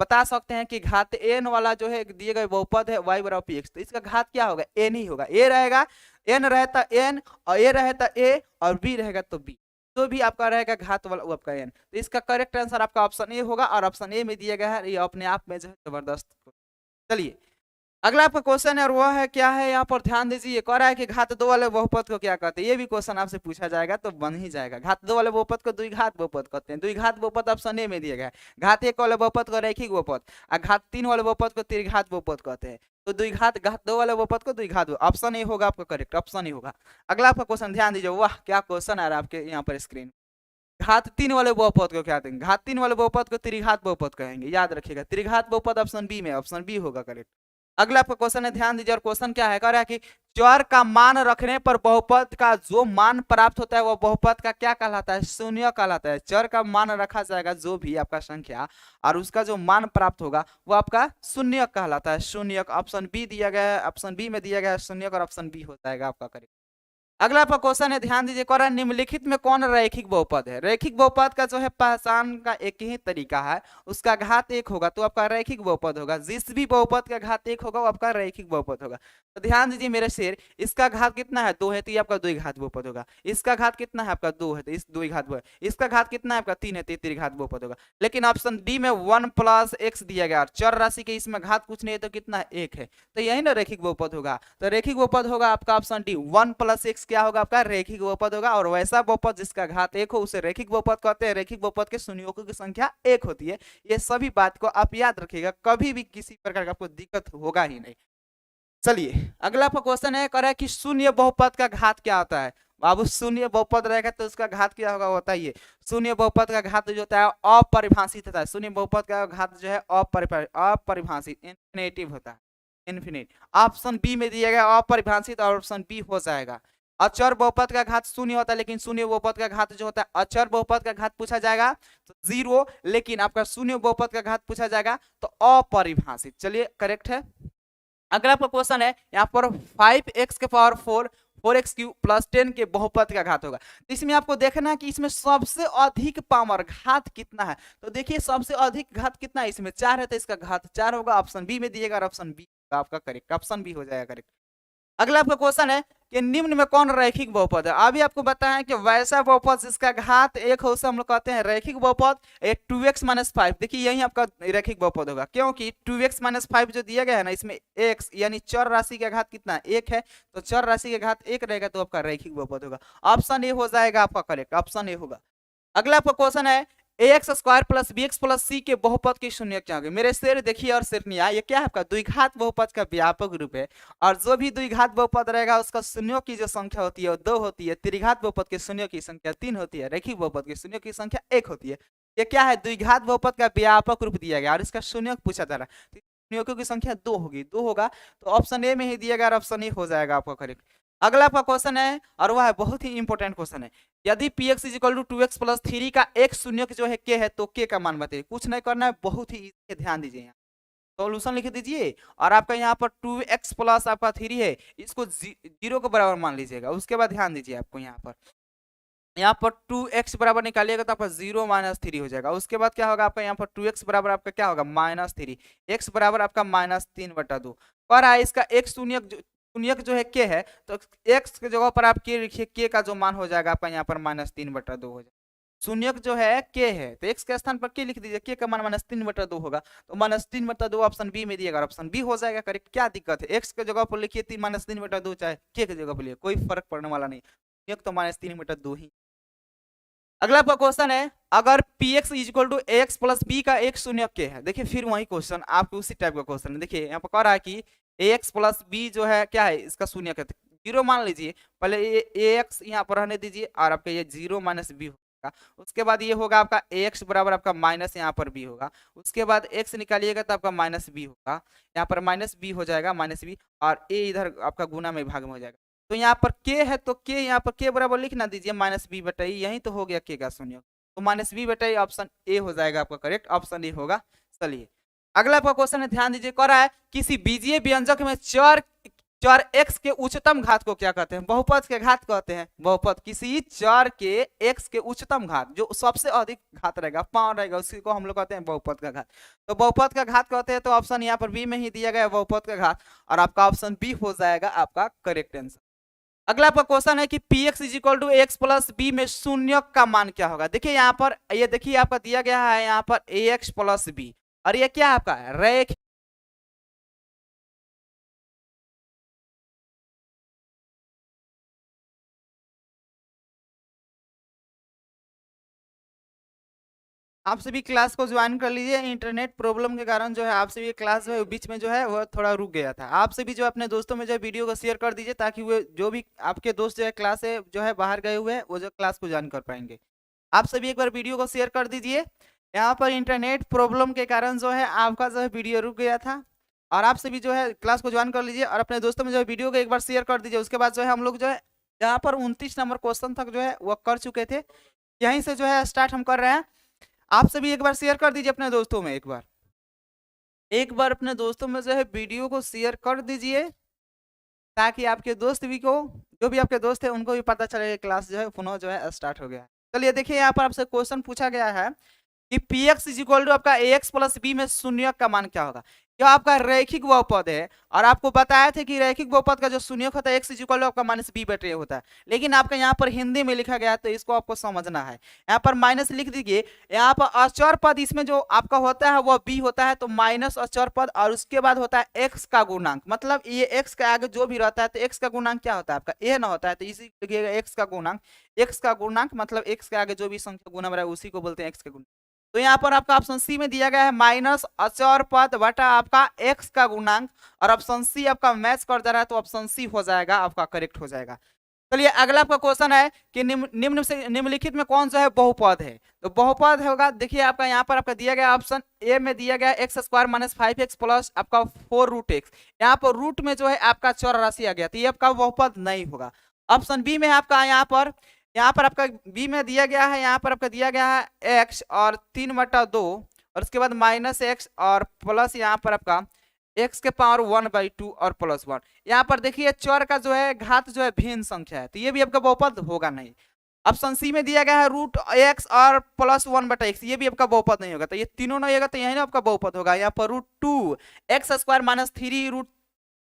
बता सकते हैं कि घात n वाला जो है दिए गए बहुपद है y बराबर px, तो इसका घात क्या होगा n ही होगा। a रहेगा, n रहता n, और a रहता a, और b रहेगा तो b, तो भी आपका रहेगा घात वाला वो आपका n। तो इसका करेक्ट आंसर आपका ऑप्शन ए होगा, और ऑप्शन ए में दिया गया है, ये अपने आप में जो है जबरदस्त। चलिए अगला आपका क्वेश्चन है, और वह है क्या है, यहाँ पर ध्यान दीजिए, ये कह रहा है कि घात 2 वाले बहुपद को क्या कहते हैं। ये भी क्वेश्चन आपसे पूछा जाएगा तो बन ही जाएगा। घात 2 वाले बहुपद को द्विघात बहुपद कहते हैं। द्विघात बहुपद ऑप्शन ए में दिया गया है। घात 1 वाले बहुपद को रैखिक बहुपद, और घात 3 वाले बहुपद को त्रिघात बहुपद कहते हैं। तो द्विघात घात 2 वाले बहुपद को द्विघात, ऑप्शन ए होगा आपका करेक्ट, ऑप्शन ए होगा। अगला आपका क्वेश्चन ध्यान दीजिए, वाह क्या क्वेश्चन आ रहा है आपके यहाँ पर स्क्रीन। घात 3 वाले बहुपद को क्या कहेंगे, घात 3 वाले बहुपद को त्रिघात बहुपद कहेंगे। याद रखिएगा त्रिघात बहुपद ऑप्शन बी में, ऑप्शन बी होगा करेक्ट। अगला आपका क्वेश्चन है, ध्यान दीजिए, और क्वेश्चन क्या है, कह रहा है कि चर का मान रखने पर बहुपद का जो मान प्राप्त होता है वह बहुपद का क्या कहलाता है, शून्य कहलाता है। चर का मान रखा जाएगा जो भी आपका संख्या, और उसका जो मान प्राप्त होगा वो आपका शून्य कहलाता है, शून्य। ऑप्शन बी दिया गया है, ऑप्शन बी में दिया गया है शून्य, और ऑप्शन बी हो जाएगा आपका करेक्ट। अगला आपका क्वेश्चन है, ध्यान दीजिए, कह रहा है निम्नलिखित में कौन रैखिक बहुपद है। रैखिक बहुपद का जो है पहचान का एक ही तरीका है, उसका घात 1 होगा तो आपका रैखिक बहुपद होगा। जिस भी बहुपद का घात 1 होगा वो आपका रैखिक बहुपद होगा। तो ध्यान दीजिए मेरे शेर, इसका घात कितना है 2 है तो ये आपका द्विघात बहुपद होगा। इसका घात कितना है आपका 2 है तो इस द्विघात बहुपद, इसका घात कितना है आपका 3 है तो त्रिघात बहुपद होगा। लेकिन ऑप्शन डी में 1 प्लस x दिया गया, चर राशि के इसमें घात कुछ नहीं है तो कितना है 1 है, तो यही ना रैखिक बहुपद होगा। तो रैखिक बहुपद होगा आपका ऑप्शन डी, 1 प्लस x क्या होगा आपका रैखिक बहुपद होगा। और वैसा बहुपद जिसका घात 1 हो उसे रैखिक बहुपद कहते हैं। रैखिक बहुपद के शून्यों की संख्या 1 होती है। ये सभी बात को आप याद रखिएगा, कभी भी किसी प्रकार का आपको दिक्कत होगा ही नहीं। चलिए अगला आपका क्वेश्चन है, कह रहा है कि शून्य बहुपद का घात क्या होता है। बाबू शून्य बहुपद रहेगा तो उसका घात क्या होगा, बताइए। शून्य बहुपद का घात जो होता है अपरिभाषित होता है। शून्य बहुपद का घात जो है अपरिभाषित, इन्फिनेटिव होता है, इन्फिनिट। ऑप्शन बी में दिया गया अपरिभाषित, और ऑप्शन बी हो जाएगा। अचर बहुपद का घात शून्य होता है, लेकिन शून्य बहुपद का घात जो होता है, अचर बहुपद का घात पूछा जाएगा तो 0, लेकिन आपका शून्य बहुपद का घात पूछा जाएगा तो अपरिभाषित। चलिए करेक्ट है। अगला आपका क्वेश्चन है, यहाँ पर 5x के पावर 4 4x क्यूब प्लस 10 के बहुपद का घात होगा। तो इसमें आपको देखना है कि इसमें सबसे अधिक पावर घात कितना है। तो देखिए सबसे अधिक घात कितना है, इसमें 4 है तो इसका घात 4 होगा। ऑप्शन बी में दिएगा, ऑप्शन बी आपका करेक्ट, ऑप्शन बी हो जाएगा करेक्ट। अगला आपका क्वेश्चन है कि निम्न में कौन रैखिक बहुपद है। अभी आपको बताएं कि वैसा बहुपद जिसका घात 1 हो उसे हम लोग कहते हैं रैखिक बहुपद। 2x - 5, देखिए यही आपका रैखिक बहुपद होगा, क्योंकि 2x - 5 जो दिया गया है ना, इसमें x यानी चर राशि का घात कितना है 1 है, तो चर राशि का घात 1 रहेगा तो आपका रैखिक बहुपद होगा। ऑप्शन ए हो जाएगा आपका करेक्ट, ऑप्शन ए होगा। अगला आपका क्वेश्चन है, ax² plus bx plus c के बहुपद की शून्य क्या होगी। मेरे शेर देखिए और शेरनिया, ये क्या है आपका द्विघात बहुपद का व्यापक रूप है, और जो भी द्विघात बहुपद रहेगा उसका शून्यों की जो संख्या होती है वो 2 होती है। त्रिघात बहुपद के शून्यों की संख्या 3 होती है, रैखिक बहुपद के शून्यों की संख्या 1 होती है। ये क्या है, द्विघात बहुपद का व्यापक रूप दिया गया और इसका शून्य पूछा जा रहा है। शून्यों की संख्या 2 होगी, 2 होगा तो ऑप्शन ए में ही दिया गया, ऑप्शन ए हो जाएगा आपका करेक्ट। अगला आपका क्वेश्चन है और वह है बहुत ही इंपॉर्टेंट क्वेश्चन है, यदि P X is equal to 2x plus 3 का एक शून्य जो है के है तो के का मान बताइए। कुछ नहीं करना है, बहुत ही easy है, ध्यान दीजिए। यहाँ सॉल्यूशन लिख दीजिए और आपका यहाँ पर 2x प्लस आपका 3 है, इसको 0 के बराबर मान लीजिएगा। उसके बाद ध्यान दीजिए, आपको यहाँ पर 2x बराबर निकालिएगा तो आपका 0 माइनस 3 हो जाएगा। उसके बाद क्या होगा आपका यहाँ पर 2x बराबर आपका क्या होगा -3, x बराबर आपका -3/2। पर इसका एक शून्यक जो है के है, तो x के जगह पर आप के लिखिए, के का जो मान हो जाएगा आपका यहाँ पर -3/2 हो जाएगा। शून्यक जो है के है तो x के स्थान पर के लिख दीजिए, के का मान -3/2 होगा, तो -3/2 ऑप्शन बी में दिएगा, ऑप्शन बी हो जाएगा करेक्ट। क्या दिक्कत है, x के जगह पर लिखिए -3/2 चाहे के जगह पर लिखिए, कोई फर्क पड़ने वाला नहीं, शून्यक तो -3/2 ही। अगला आपका क्वेश्चन है, अगर px is equal to ax plus b का एक शून्यक के है। देखिए फिर वही क्वेश्चन, आपको उसी टाइप का क्वेश्चन है। देखिए यहाँ पर कह रहा है कि ax प्लस b जो है क्या है, इसका शून्यक है, 0 मान लीजिए। पहले ax यहाँ पर रहने दीजिए और आपका ये 0 माइनस b होगा। उसके बाद ये होगा आपका ax बराबर आपका माइनस यहाँ पर b होगा। उसके बाद x निकालिएगा तो आपका -b होगा, यहाँ पर -b हो जाएगा, -b, और a इधर आपका गुना में भाग में हो जाएगा। तो यहाँ पर k है तो k यहाँ पर k बराबर लिख ना दीजिए -b/e, यही तो हो गया k का शून्य, तो -b/e ऑप्शन ए हो जाएगा आपका करेक्ट, ऑप्शन ए होगा। चलिए अगला आपका क्वेश्चन है, ध्यान दीजिए, कह रहा है किसी बीजीय व्यंजक में चर x के उच्चतम घात को क्या कहते हैं, बहुपद के घात कहते हैं। बहुपद किसी चर के x के उच्चतम घात, जो सबसे अधिक घात रहेगा, पावर रहेगा, उसी को हम लोग कहते हैं बहुपद का घात। तो बहुपद का घात कहते हैं, तो ऑप्शन यहाँ पर बी में ही दिया गया है बहुपद का घात, और आपका ऑप्शन बी हो जाएगा आपका करेक्ट आंसर। अगला आपका क्वेश्चन है कि px is equal to X plus B में शून्यक का मान क्या होगा। देखिए यहाँ पर ये देखिए आपका दिया गया है यहाँ पर ax प्लस बी, और ये क्या आपका रेख, आप सभी क्लास को ज्वाइन कर लीजिए। इंटरनेट प्रॉब्लम के कारण जो है आप सभी क्लास जो है बीच में जो है वो थोड़ा रुक गया था। आप सभी जो अपने दोस्तों में जो है वीडियो को शेयर कर दीजिए, ताकि वो जो भी आपके दोस्त जो है क्लास से जो है बाहर गए हुए हैं वो जो क्लास को ज्वाइन कर पाएंगे। आप सभी एक बार वीडियो को शेयर कर दीजिए। यहाँ पर इंटरनेट प्रॉब्लम के कारण जो है आपका जो है वीडियो रुक गया था, और आप सभी जो है क्लास को ज्वाइन कर लीजिए और अपने दोस्तों में जो है वीडियो को एक बार शेयर कर दीजिए। उसके बाद जो है हम लोग जो है यहाँ पर 29 नंबर क्वेश्चन तक जो है वो कर चुके थे, यहीं से जो है स्टार्ट हम कर रहे हैं। आप सभी एक बार शेयर कर दीजिए अपने दोस्तों में, एक बार अपने दोस्तों में जो है वीडियो को शेयर कर दीजिए, ताकि आपके दोस्त भी को, जो भी आपके दोस्त है उनको भी पता चले क्लास जो है पुनः जो है स्टार्ट हो गया है। चलिए देखिए यहाँ पर आपसे क्वेश्चन पूछा गया है कि px इज इक्वल टू आपका ax प्लस b में शून्यक का मान क्या होगा। जो आपका रैखिक बहुपद है, और आपको बताया था कि रैखिक बहुपद का जो शून्यक होता है x इज इक्वल टू आपका -b/a होता है, लेकिन आपका यहाँ पर हिंदी में लिखा गया है, तो इसको आपको समझना है। यहाँ पर माइनस लिख दीजिए, यहाँ पर अचर पद इसमें जो आपका होता है वह b होता है, तो माइनस अचर पद, और उसके बाद होता है x का गुणांक, मतलब ये x के आगे जो भी रहता है तो x का गुणांक क्या होता है आपका a ना होता है, तो इसी लिखिएगा x का गुणांक। x का गुणांक मतलब x के आगे जो भी संख्या गुना रहा है उसी को बोलते हैं x का गुणांक। तो यहाँ पर आपका ऑप्शन सी में दिया गया है माइनस अचर पद बटा आपका x का गुणांक, और ऑप्शन सी आपका मैच कर जा रहा है, तो ऑप्शन सी हो जाएगा आपका करेक्ट हो जाएगा। चलिए अगला आपका क्वेश्चन है कि निम्नलिखित में कौन सा है बहुपद है। तो बहुपद होगा, देखिए आपका यहाँ पर आपका दिया गया ऑप्शन ए में दिया गया x² - 5x प्लस आपका 4√x। यहाँ पर रूट में जो है आपका चर राशि आ गया, तो ये आपका बहुपद नहीं होगा। ऑप्शन बी में आपका यहाँ पर आपका बी में दिया गया है, यहाँ पर आपका दिया गया है x और 3/2, और उसके बाद -x और प्लस यहाँ पर आपका x के पावर 1/2 और +1। यहाँ पर देखिए चर का जो है घात जो है भिन्न संख्या है, तो ये भी आपका बहुपद होगा नहीं। ऑप्शन सी में दिया गया है √x और +1/x, ये भी आपका बहुपद नहीं होगा, तो ये तीनों नहीं होगा, तो यही ना आपका बहुपद होगा। यहाँ पर √2 x² -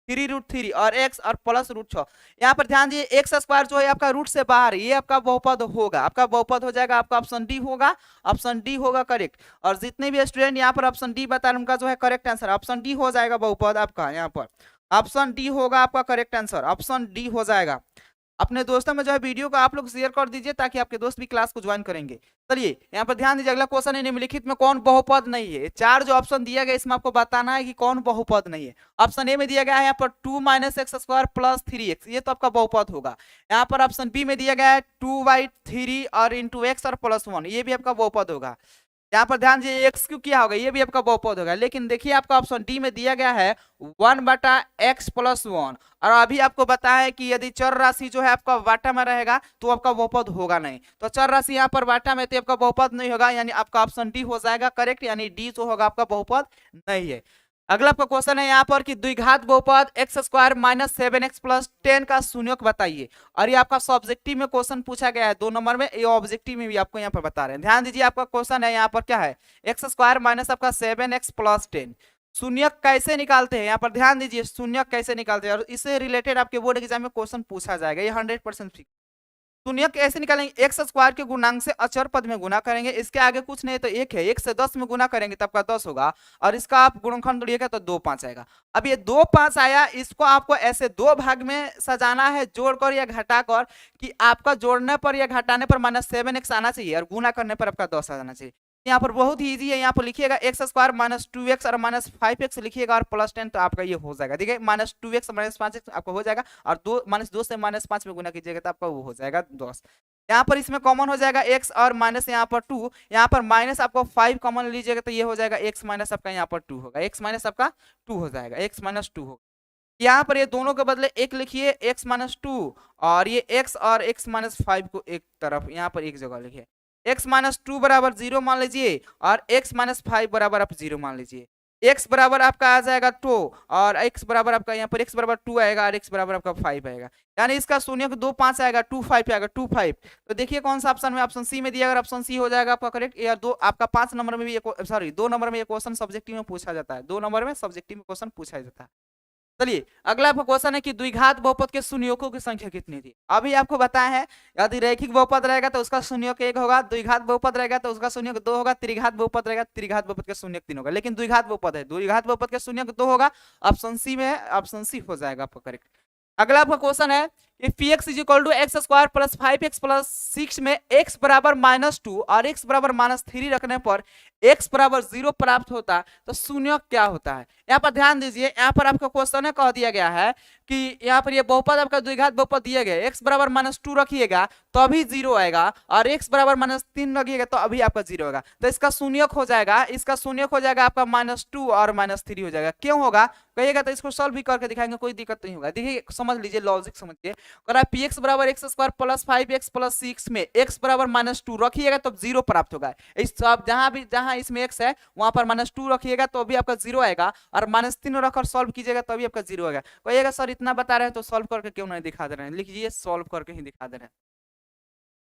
3√3 और x और +√6। यहाँ पर ध्यान दीजिए x² जो है आपका रूट से बाहर, ये आपका बहुपद होगा, आपका बहुपद हो जाएगा, आपका ऑप्शन डी होगा, ऑप्शन डी होगा करेक्ट। और जितने भी स्टूडेंट यहाँ पर ऑप्शन डी बता रहे उनका जो है करेक्ट आंसर ऑप्शन डी हो जाएगा बहुपद आपका, यहाँ पर ऑप्शन डी होगा आपका करेक्ट आंसर, ऑप्शन डी हो जाएगा। अपने दोस्तों में जो है वीडियो को आप लोग शेयर कर दीजिए, ताकि आपके दोस्त भी क्लास को ज्वाइन करेंगे। चलिए यहाँ पर ध्यान दीजिए, अगला क्वेश्चन है निम्नलिखित में कौन बहुपद नहीं है। चार जो ऑप्शन दिया गया इसमें आपको बताना है कि कौन बहुपद नहीं है। ऑप्शन ए में दिया गया है यहाँ पर 2 - x² + 3x, ये तो आपका बहुपद होगा। यहाँ पर ऑप्शन बी में दिया गया है 2/3 और इंटू x और +1, ये भी आपका बहुपद होगा। यहाँ पर ध्यान दीजिए एक्स क्यू क्या होगा, ये भी आपका बहुपद होगा। लेकिन देखिए आपका ऑप्शन डी में दिया गया है 1/x+1, और अभी आपको बताया है कि यदि चर राशि जो है आपका वाटा में रहेगा तो आपका बहुपद होगा नहीं। तो चर राशि यहाँ पर वाटा में तो आपका बहुपद नहीं होगा, यानी आपका ऑप्शन डी हो जाएगा करेक्ट, यानी डी जो होगा आपका बहुपद नहीं है। अगला आपका क्वेश्चन है यहाँ पर कि द्विघात बहुपद x² - 7x + 10 का शून्यक बताइए। और ये आपका सब्जेक्टिव में क्वेश्चन पूछा गया है 2 नंबर में, ये ऑब्जेक्टिव में भी आपको यहाँ पर बता रहे हैं। ध्यान दीजिए आपका क्वेश्चन है यहाँ पर क्या है, x² - आपका 7x + 10 शून्यक कैसे निकालते हैं। यहाँ पर ध्यान दीजिए शून्यक कैसे निकालते हैं, और इससे रिलेटेड आपके बोर्ड एग्जाम में क्वेश्चन पूछा जाएगा, ये 100% फिक्स। शून्यक कैसे निकालेंगे, x² के गुणांक से अचर पद में गुना करेंगे, इसके आगे कुछ नहीं तो एक है, 1 से 10 में गुना करेंगे तब का 10 होगा, और इसका आप गुणनखंड तोड़िएगा तो 2 5 आएगा। अब ये 2 5 आया, इसको आपको ऐसे दो भाग में सजाना है, जोड़कर या घटाकर, कि आपका जोड़ने पर या घटाने पर -7x आना चाहिए और गुना करने पर आपका 10 आना चाहिए। यहाँ पर बहुत ही इजी है, यहाँ पर लिखिएगा x² - 2x और -5x लिखिएगा और +10, तो आपका ये हो जाएगा। देखिए -2x - 5x आपका हो जाएगा, और -2 से -5 में गुना कीजिएगा तो आपका वो हो जाएगा 10। यहाँ पर इसमें कॉमन हो जाएगा x और माइनस यहाँ पर 2, यहाँ पर माइनस आपको 5 कॉमन लीजिएगा तो ये हो जाएगा x माइनस आपका यहाँ पर 2 होगा, x माइनस आपका 2 हो जाएगा, x माइनस 2 होगा। यहाँ पर ये दोनों के बदले एक लिखिए x माइनस 2, और ये x और x माइनस 5 को एक तरफ यहाँ पर एक जगह लिखिए। x माइनस 2 बराबर 0 मान लीजिए, और x माइनस 5 बराबर आप 0 मान लीजिए। x बराबर आपका आ जाएगा 2, और x बराबर आपका यहाँ पर x बराबर 2 आएगा, और x बराबर आपका 5 आएगा, यानी इसका शून्य 2 5 आएगा, 2 5 आएगा, 2 5। तो देखिए कौन सा ऑप्शन में, ऑप्शन सी में दिया, अगर ऑप्शन सी हो जाएगा आपका करेक्ट। या दो आपका 5 नंबर में भी, सॉरी 2 नंबर में ये क्वेश्चन सब्जेक्टिव में पूछा जाता है, 2 नंबर में सब्जेक्टिव में क्वेश्चन पूछा जाता है। चलिए अगला आपका क्वेश्चन है कि द्विघात बहुपद के शून्यकों की संख्या कितनी थी। अभी आपको बताया है यदि रैखिक बहुपद रहेगा तो उसका शून्यक 1 होगा, द्विघात बहुपद रहेगा तो उसका शून्यक 2 होगा, त्रिघात बहुपद रहेगा त्रिघात बहुपद का शून्यक 3 होगा। लेकिन द्विघात बहुपद है, द्विघात बहुपद का शून्यक 2 होगा, ऑप्शन सी में है, ऑप्शन सी हो जाएगा आपका करेक्ट। अगला आपका क्वेश्चन है कि px = x² + 5x + 6 में x बराबर -2 और x बराबर -3 रखने पर x बराबर 0 प्राप्त होता है, तो शून्यक क्या होता है। यहाँ पर ध्यान दीजिए, यहाँ पर आपका क्वेश्चन है कह दिया गया है कि यहाँ पर ये बहुपद आपका द्विघात बहुपद दिया गया है, x बराबर -2 रखिएगा तो अभी 0 आएगा, और x बराबर -3 रखिएगा तो अभी आपका 0 होगा। तो इसका शून्यक हो जाएगा, इसका शून्यक हो जाएगा आपका -2 और -3 हो जाएगा। क्यों होगा कहिएगा तो इसको सॉल्व भी करके दिखाएंगे, कोई दिक्कत नहीं होगा। देखिए समझ लीजिए, लॉजिक समझिए, अगर px बराबर x² + 5x + 6 में x बराबर -2 रखिएगा तो 0 प्राप्त होगा। इस सब जहां इसमें x है वहां पर -2 रखिएगा तो अभी आपका 0 आएगा, और -3 रखकर सॉल्व कीजिएगा तो अभी आपका 0 आएगा। कहिएगा सर इतना बता रहे हैं तो सॉल्व करके क्यों नहीं दिखा दे रहे हैं, लिखिए सॉल्व करके ही दिखा दे रहे हैं।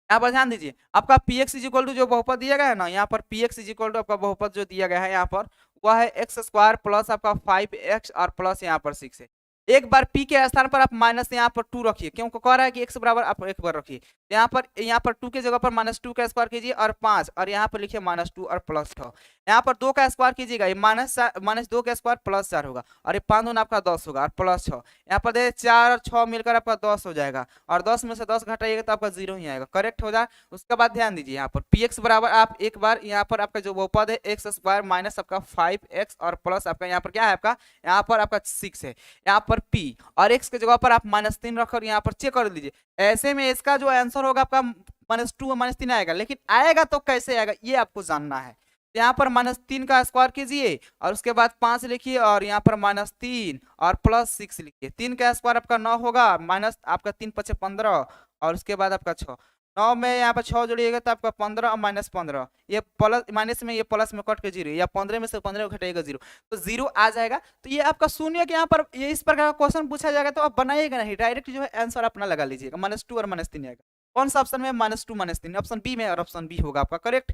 यहाँ पर ध्यान दीजिए, आपका px = जो बहुपद दिया गया है ना, यहाँ पर px = आपका बहुपद जो दिया गया है यहाँ पर वह है x² प्लस आपका 5x और प्लस यहाँ पर 6 है। एक बार p के स्थान पर आप माइनस यहाँ पर 2 रखिए, क्यों कह रहा है कि x बराबर आप एक बार रखिए, यहाँ पर 2 के जगह पर -2 का स्क्वायर कीजिए और 5, और यहाँ पर लिखिए -2 और +6। यहाँ पर 2 का स्क्वायर कीजिएगा, ये -2 का स्क्वायर +4 होगा, और ये 5 दूना आपका 10 होगा और +6। यहाँ पर देखिए 4 और 6 मिलकर आपका 10 हो जाएगा, और 10 में से 10 घटाइएगा तो आपका 0 ही आएगा, करेक्ट हो जाए। उसके बाद ध्यान दीजिए, यहाँ पर px बराबर आप एक बार यहाँ पर आपका जो बहुपद है x² माइनस आपका 5x और प्लस आपका यहाँ पर क्या है आपका, यहाँ पर आपका 6 है, यहाँ पर p और x के जगह पर आप -3 रखकर यहाँ पर चेक कर लीजिए। ऐसे में इसका जो आंसर होगा आपका -2 और -3 आएगा, लेकिन आएगा तो कैसे आएगा ये आपको जानना है। यहाँ पर -3 का स्क्वायर कीजिए और उसके बाद 5 लिखिए, और यहाँ पर -3 और +6 लिखिए। 3 का स्क्वायर आपका 9 होगा, माइनस आपका 3 × 5 = 15, और उसके बाद आपका 6, 9 में यहाँ पर 6 जोड़िएगा तो आपका 15 और -15, ये प्लस माइनस में ये प्लस में कट के 0, या 15 में से 15 घटाइएगा 0, तो 0 आ जाएगा। तो ये आपका शून्य के यहाँ पर ये इस प्रकार का क्वेश्चन पूछा जाएगा तो आप बनाइएगा नहीं, डायरेक्ट जो है आंसर अपना लगा लीजिएगा, -2 और -3 आएगा। कौन सा ऑप्शन में, -2 -3, ऑप्शन बी में, और ऑप्शन बी होगा आपका करेक्ट।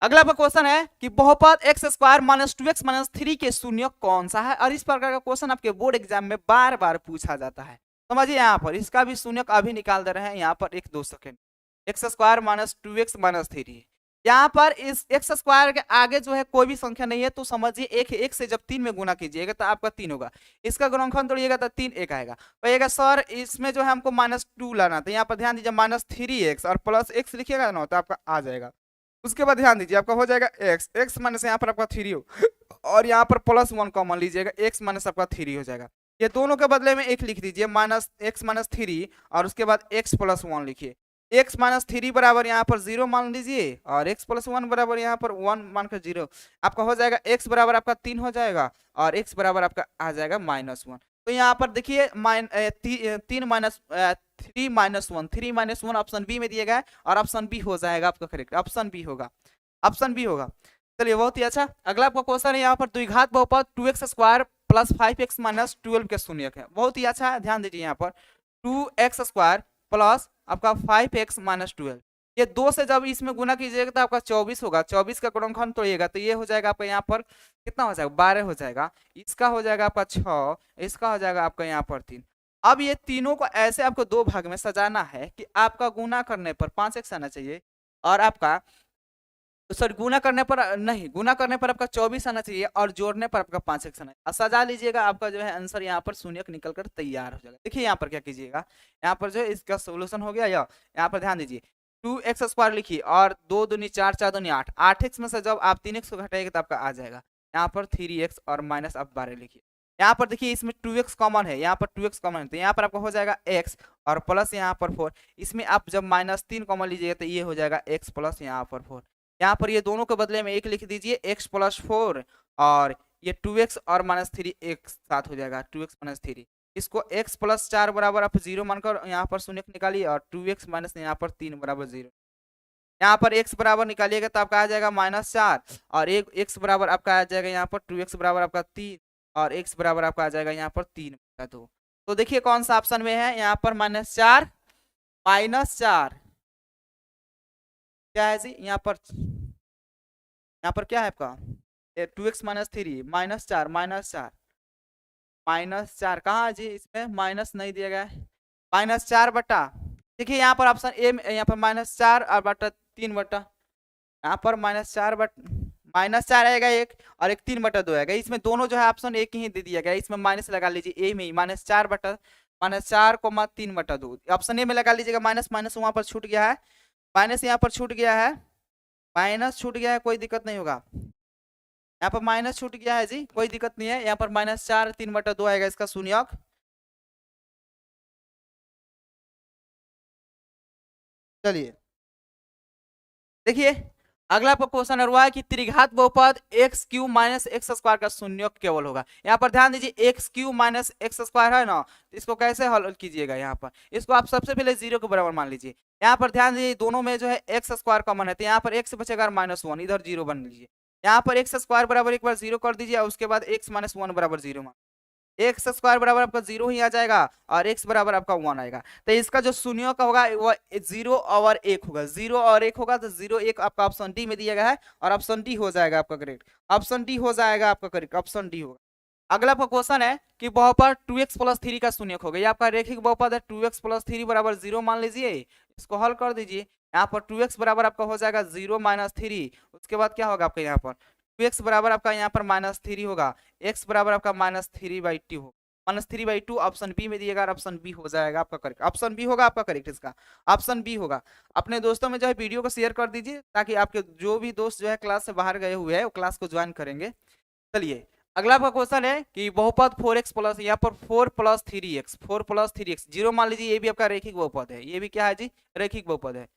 अगला आपका क्वेश्चन है कि बहुपद x² - 2x - 3 के शून्य कौन सा है, और इस प्रकार का क्वेश्चन आपके बोर्ड एग्जाम में बार बार पूछा जाता है। समझिए यहाँ पर इसका भी शून्य अभी निकाल दे रहे हैं, यहाँ पर 1-2 सेकेंड। x² - 2x - 3, यहाँ पर इस x² के आगे जो है कोई भी संख्या नहीं है, तो समझिए एक से जब 3 में गुना कीजिएगा तो आपका 3 होगा, इसका गुणनखंड तोड़िएगा तो 3 1 आएगा। कहिएगा सर इसमें जो है हमको -2 लाना, तो यहाँ पर ध्यान दीजिए -3x और +x लिखिएगा ना तो आपका आ जाएगा। उसके बाद ध्यान दीजिए आपका हो जाएगा x माइनस यहाँ पर आपका 3 हो, और यहाँ पर +1 कॉमन लीजिएगा, x माइनस आपका 3 हो जाएगा। ये दोनों के बदले में 1 लिख दीजिए, -x - 3, और उसके बाद x + 1 लिखिए। x माइनस थ्री बराबर यहाँ पर 0 मान लीजिए और x प्लस 1 बराबर यहाँ पर 1 मानकर 0, आपका हो जाएगा x बराबर आपका 3 हो जाएगा और x बराबर आपका आ जाएगा -1। तो यहाँ पर देखिए 3 माइनस 3 - 1, 3 - 1 ऑप्शन बी में दिया गया है और ऑप्शन बी हो जाएगा आपका करेक्ट, ऑप्शन बी होगा, ऑप्शन बी होगा। चलिए बहुत ही अच्छा। अगला आपका क्वेश्चन है यहाँ पर द्विघात बहुपद 2x square plus 5x minus 12 के शून्यक है। बहुत ही अच्छा है, ध्यान दीजिए यहाँ पर 2x स्क्वायर प्लस आपका 5x माइनस 12, ये 2 से जब इसमें गुना कीजिएगा तो आपका 24 होगा, 24 का गुणनखंड तोड़िएगा तो ये हो जाएगा आपका यहाँ पर कितना हो जाएगा 12 हो जाएगा, इसका हो जाएगा आपका 6, इसका हो जाएगा आपका यहाँ पर 3। अब ये तीनों को ऐसे आपको दो भाग में सजाना है कि आपका गुना करने पर 5x आना चाहिए और आपका सॉरी गुना करने पर नहीं, गुना करने पर आपका 24 आना चाहिए और जोड़ने पर आपका 5x आना चाहिए। सजा लीजिएगा, आपका जो है आंसर यहाँ पर शून्य निकल कर तैयार हो जाएगा। देखिए यहाँ पर क्या कीजिएगा, यहाँ पर जो है इसका सोल्यूशन हो गया, या यहाँ पर ध्यान दीजिए 2x स्क्वायर लिखिए और 2 दूनी 4, 4 दूनी 8, 8x में से जब आप 3x को घटाएंगे तो आपका आ जाएगा यहाँ पर 3x और माइनस आप 12 लिखिए। यहाँ पर देखिए इसमें 2x कॉमन है, यहाँ पर 2x कॉमन है तो यहाँ पर आपका हो जाएगा x और प्लस यहाँ पर 4, इसमें आप जब -3 कॉमन लीजिएगा तो ये हो जाएगा x प्लस यहाँ पर 4। यहाँ पर ये दोनों के बदले में एक लिख दीजिए x प्लस 4 और ये 2x और -3 एक साथ हो जाएगा 2x माइनस 3। इसको x प्लस 4 बराबर आप 0 मानकर यहाँ पर शून्य निकालिए और 2x माइनस यहाँ पर 3 बराबर 0। यहाँ पर x बराबर निकालिएगा तो आपका आ जाएगा -4 और एक x बराबर आपका आ जाएगा यहाँ पर 2x बराबर आपका 3 और x बराबर आपका आ जाएगा यहाँ पर 3/2। तो देखिए कौन सा ऑप्शन में है, यहाँ पर -4 -4 क्या है जी, यहाँ पर क्या है आपका 2x माइनस 3 -4 -4 कहाँ है जी, इसमें माइनस नहीं दिया गया है, -4 बटा देखिए यहाँ पर ऑप्शन ए में यहाँ पर -4 और बटा 3 बटा, यहाँ पर -4 आएगा एक और एक 3/2 आएगा, इसमें दोनों जो है ऑप्शन एक ही दे दिया गया, इसमें माइनस लगा लीजिए ए में ही -4 बटा -4,3/2 ऑप्शन ए में लगा लीजिएगा, माइनस माइनस वहां पर छूट गया है, माइनस यहाँ पर छूट गया है, माइनस छूट गया है, कोई दिक्कत नहीं होगा, यहाँ पर माइनस छूट गया है जी, कोई दिक्कत नहीं है, यहाँ पर -4 3/2 आएगा इसका शून्यक। चलिए देखिए अगला आपका क्वेश्चन है कि त्रिघात बहुपद x Q minus x square का शून्यक केवल होगा। यहाँ पर ध्यान दीजिए x Q minus x square है ना, तो इसको कैसे हल कीजिएगा, यहाँ पर इसको आप सबसे पहले 0 के बराबर मान लीजिए। यहाँ पर ध्यान दीजिए दोनों में जो है एक्स स्क्वायर कॉमन है तो यहाँ पर एक्स बचेगा -1, इधर 0 बन लीजिए। यहाँ पर एक्स स्क्वायर बराबर एक बार 0 कर दीजिए और उसके बाद एक्स -1 बराबर 0 मान, एक्स स्क्वायर बराबर आपका 0 ही आ जाएगा और एक्स बराबर आपका 1 आएगा, तो इसका जो शून्य का होगा वो 0 और 1 होगा, 0 और 1 होगा तो 0 1 आपका ऑप्शन डी में दिया गया है और ऑप्शन डी हो जाएगा आपका करेक्ट, ऑप्शन डी हो जाएगा आपका करेक्ट, ऑप्शन डी होगा। अगला आपका क्वेश्चन है कि बहुपद 2x प्लस 3 का शून्यक होगा, ये आपका रेखिक बहुपद है 2x प्लस 3 बराबर 0 मान लीजिए, इसको हल कर दीजिए। यहाँ पर 2x बराबर आपका हो जाएगा 0 - 3, उसके बाद क्या होगा आपका यहाँ पर 2x बराबर आपका यहाँ पर -3 होगा, x बराबर आपका -3/2 होगा, -3/2 ऑप्शन बी में दिएगा और ऑप्शन बी हो जाएगा आपका करेक्ट, ऑप्शन बी होगा आपका करेक्ट, इसका ऑप्शन बी होगा। अपने दोस्तों में जो है वीडियो को शेयर कर दीजिए ताकि आपके जो भी दोस्त जो है क्लास से बाहर गए हुए हैं वो क्लास को ज्वाइन करेंगे। चलिए अगला आपका क्वेश्चन है कि बहुपद 4x प्लस यहाँ पर 4 + 3x 4 + 3x 0 मान लीजिए, ये भी आपका रेखिक बहुपद है, ये भी क्या है जी रेखिक बहुपद है।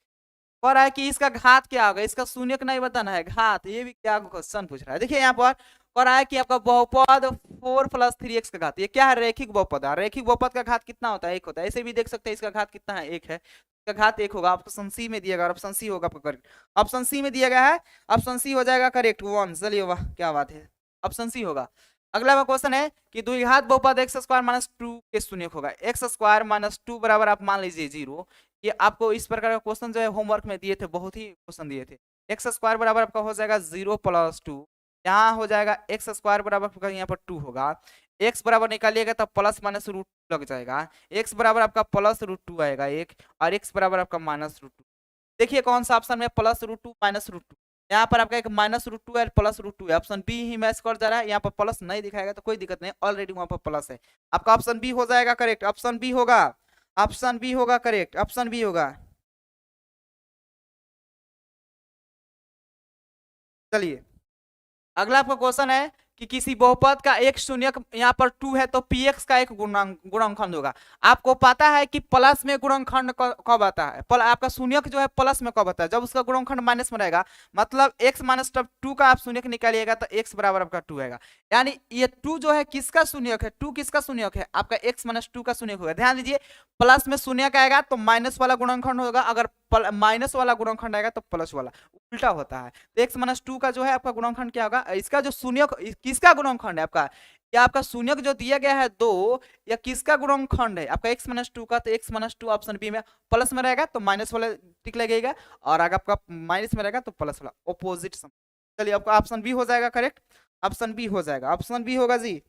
कह रहा है कि इसका घात क्या होगा, इसका शून्यक नहीं बताना है, घात, ये भी क्या क्वेश्चन पूछ रहा है। देखिए यहाँ पर कह रहा है कि आपका बहुपद 4 + 3x का घात, ये क्या है रेखिक बहुपद है, रेखिक बहुपद का घात कितना होता है 1 होता है, ऐसे भी देख सकते हैं इसका घात कितना है 1 है, इसका घात 1 होगा, ऑप्शन सी में दिया गया, ऑप्शन सी होगा आपका करेक्ट, ऑप्शन सी में दिया गया है, ऑप्शन सी हो जाएगा करेक्ट 1। चलिए वाह क्या बात है, ऑप्शन सी होगा। अगला क्वेश्चन है कि द्विघात बहुपद x स्क्वायर -2 के शून्यक होगा, x स्क्वायर -2 बराबर आप मान लीजिए 0, ये आपको इस प्रकार का क्वेश्चन जो है होमवर्क में दिए थे, बहुत ही क्वेश्चन दिए थे। एक्स स्क्वायर बराबर आपका हो जाएगा 0 + 2, यहाँ हो जाएगा एक्स स्क्वायर बराबर आपका यहाँ पर 2 होगा, एक्स बराबर निकालिएगा तब प्लस माइनस रूट लग जाएगा, एक्स बराबर आपका +√2 आएगा एक और एक्स बराबर आपका -√2। देखिए कौन सा ऑप्शन में +√2 -√2, यहाँ पर आपका एक -√2 है +√2 है, ऑप्शन बी ही मैच कर जा रहा है, यहाँ पर प्लस नहीं दिखाएगा तो कोई दिक्कत नहीं, ऑलरेडी वहां पर प्लस है, आपका ऑप्शन बी हो जाएगा करेक्ट, ऑप्शन बी होगा, ऑप्शन बी होगा करेक्ट, ऑप्शन बी होगा। चलिए अगला आपका क्वेश्चन है कि किसी बहुपद का एक शून्यक यहाँ पर 2 है तो px का एक गुणनखंड होगा। आपको पता है कि प्लस में गुणनखंड कब आता है, आपका शून्यक जो है प्लस में कब आता है, जब उसका गुणनखंड माइनस में रहेगा। मतलब x माइनस 2 का आप शून्यक निकालिएगा तो x बराबर आपका 2 आएगा। यानी ये 2 जो है किसका शून्यक है, 2 किसका शून्यक है, आपका x माइनस 2 का शून्यक होगा। ध्यान दीजिए प्लस में शून्यक आएगा तो माइनस वाला गुणनखंड होगा, अगर माइनस वाला गुणनखंड आएगा तो प्लस वाला, उल्टा होता है। तो x माइनस 2 का जो है आपका गुणनखंड क्या होगा, इसका जो शून्यक किसका गुणनखंड है आपका, या आपका शून्यक जो दिया गया है 2, या किसका गुणनखंड है आपका x माइनस 2 का, तो x माइनस 2 ऑप्शन बी में प्लस में रहेगा तो माइनस वाला टिक लगेगा, और अगर आपका माइनस में रहेगा तो प्लस वाला, ऑपोजिट। चलिए आपका ऑप्शन बी हो जाएगा करेक्ट, ऑप्शन बी हो जाएगा, ऑप्शन बी होगा जी।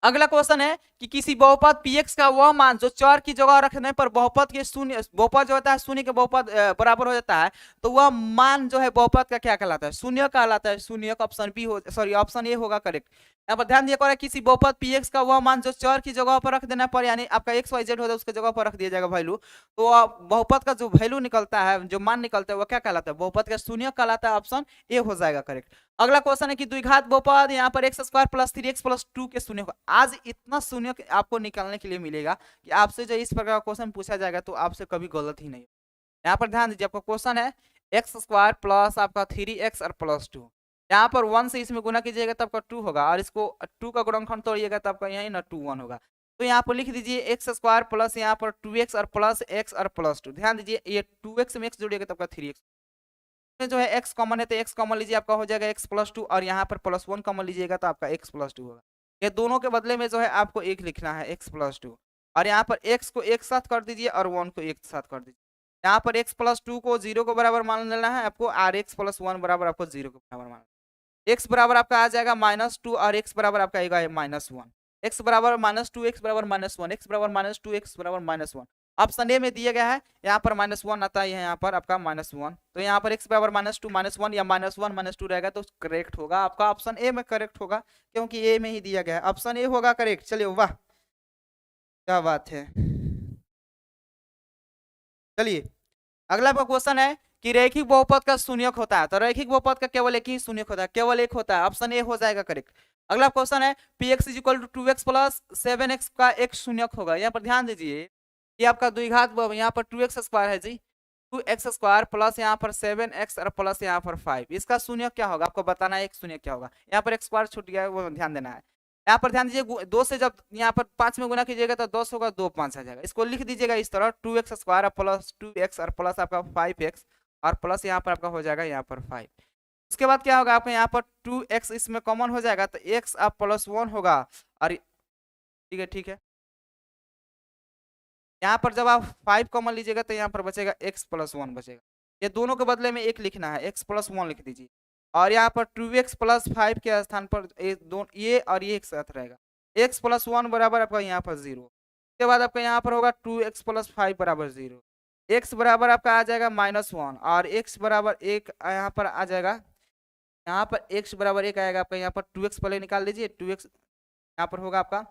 अगला क्वेश्चन है कि किसी बहुपद px का वह मान जो चर की जगह रखने पर बहुपद के शून्य, बहुपद जो होता है शून्य के बहुपद बराबर हो जाता है, तो वह मान जो है बहुपद का क्या कहलाता है, शून्य कहलाता है। शून्य का ऑप्शन बी हो, सॉरी ऑप्शन ए होगा करेक्ट। यहाँ पर ध्यान दिया करें किसी बहुपद px का वह मान जो चर की जगह पर रख देना पर, यानी आपका x y z होता है उसके जगह पर रख दिया जाएगा वैल्यू, तो बहुपद का जो वैल्यू निकलता है, जो मान निकलता है, वह क्या कहलाता है, बहुपद का शून्य कहलाता है। ऑप्शन ए हो जाएगा करेक्ट। अगला क्वेश्चन है कि द्विघात बहुपद यहाँ पर x square plus 3x plus 2 के शून्य। आज इतना शून्य आपको निकालने के लिए मिलेगा कि आपसे जो इस प्रकार का क्वेश्चन पूछा जाएगा तो आपसे कभी गलत ही नहीं। यहाँ पर ध्यान दीजिए आपका क्वेश्चन है x स्क्वायर प्लस आपका 3x और प्लस 2, यहाँ पर 1 से इसमें गुना कीजिएगा तो आपका 2 होगा, और इसको 2 का गुणनखंड तोड़िएगा तो आपका यही ना 2 1 होगा। तो यहाँ पर लिख दीजिए एक्स स्क्वायर प्लस यहाँ पर 2x और प्लस x और प्लस 2। ध्यान दीजिए ये 2x में x जोड़िएगा तो आपका 3x में जो है x कॉमन है तो x कॉमन लीजिए, आपका हो जाएगा x प्लस 2, और यहाँ पर प्लस 1 कॉमन लीजिएगा तो आपका x प्लस 2 होगा। ये दोनों के बदले में जो है आपको एक लिखना है x प्लस 2, और यहाँ पर x को एक साथ कर दीजिए और 1 को एक साथ कर दीजिए। यहाँ पर x प्लस 2 को 0 को बराबर मान लेना है आपको, और x प्लस 1 बराबर आपको 0 को बराबर मान, x बराबर आपका आ जाएगा -2 और x बराबर आपका आएगा -1, x बराबर -2 x बराबर -1, x बराबर -2 x बराबर -1। ऑप्शन ए में दिया गया है, यहाँ पर -1 आता है, यहाँ पर आपका -1, तो यहाँ पर x बराबर -2 -1 या -1 -2 रहेगा तो करेक्ट होगा आपका ऑप्शन ए में करेक्ट होगा, क्योंकि ए में ही दिया गया है, ऑप्शन ए होगा करेक्ट। चलिए वाह क्या बात है। चलिए अगला क्वेश्चन है कि रैखिक बहुपद का शून्यक होता है, तो रैखिक बहुपद का केवल एक ही शून्यक होता है, केवल एक होता है, ऑप्शन ए हो जाएगा करेक्ट। अगला क्वेश्चन है px = 2x प्लस 7x का एक शून्यक होगा। यहाँ पर ध्यान दीजिए ये आपका द्विघात यहाँ पर 2x स्क्वायर है जी, 2x स्क्वायर प्लस यहाँ पर 7x और प्लस यहाँ पर 5, इसका शून्यक क्या होगा आपको बताना है, एक शून्यक क्या होगा। यहाँ पर x स्क्वायर छूट गया है वो ध्यान देना है। यहाँ पर ध्यान दीजिए 2 से जब यहाँ पर 5 में गुना कीजिएगा तो 10 होगा, 2 5 आ जाएगा। इसको लिख दीजिएगा इस तरह 2x स्क्वायर प्लस 2x और प्लस आपका 5x और प्लस यहाँ पर आपका हो जाएगा यहाँ पर 5। उसके बाद क्या होगा आपका यहाँ पर 2x इसमें कॉमन हो जाएगा तो x आप प्लस 1 होगा, और ठीक है ठीक है, यहाँ पर जब आप 5 कॉमन लीजिएगा तो यहाँ पर बचेगा x प्लस 1 बचेगा। ये दोनों के बदले में एक लिखना है, x प्लस 1 लिख दीजिए, और यहाँ पर 2x प्लस 5 के स्थान पर ये और ये एक साथ रहेगा, x प्लस 1 बराबर आपका यहाँ पर 0। उसके बाद आपका यहाँ पर होगा 2x प्लस 5 बराबर 0, x बराबर आपका आ जाएगा -1, और x बराबर 1 यहाँ पर आ जाएगा, यहाँ पर x बराबर 1 आएगा आपका, यहाँ पर 2x पहले निकाल लीजिए, 2x यहाँ पर होगा आपका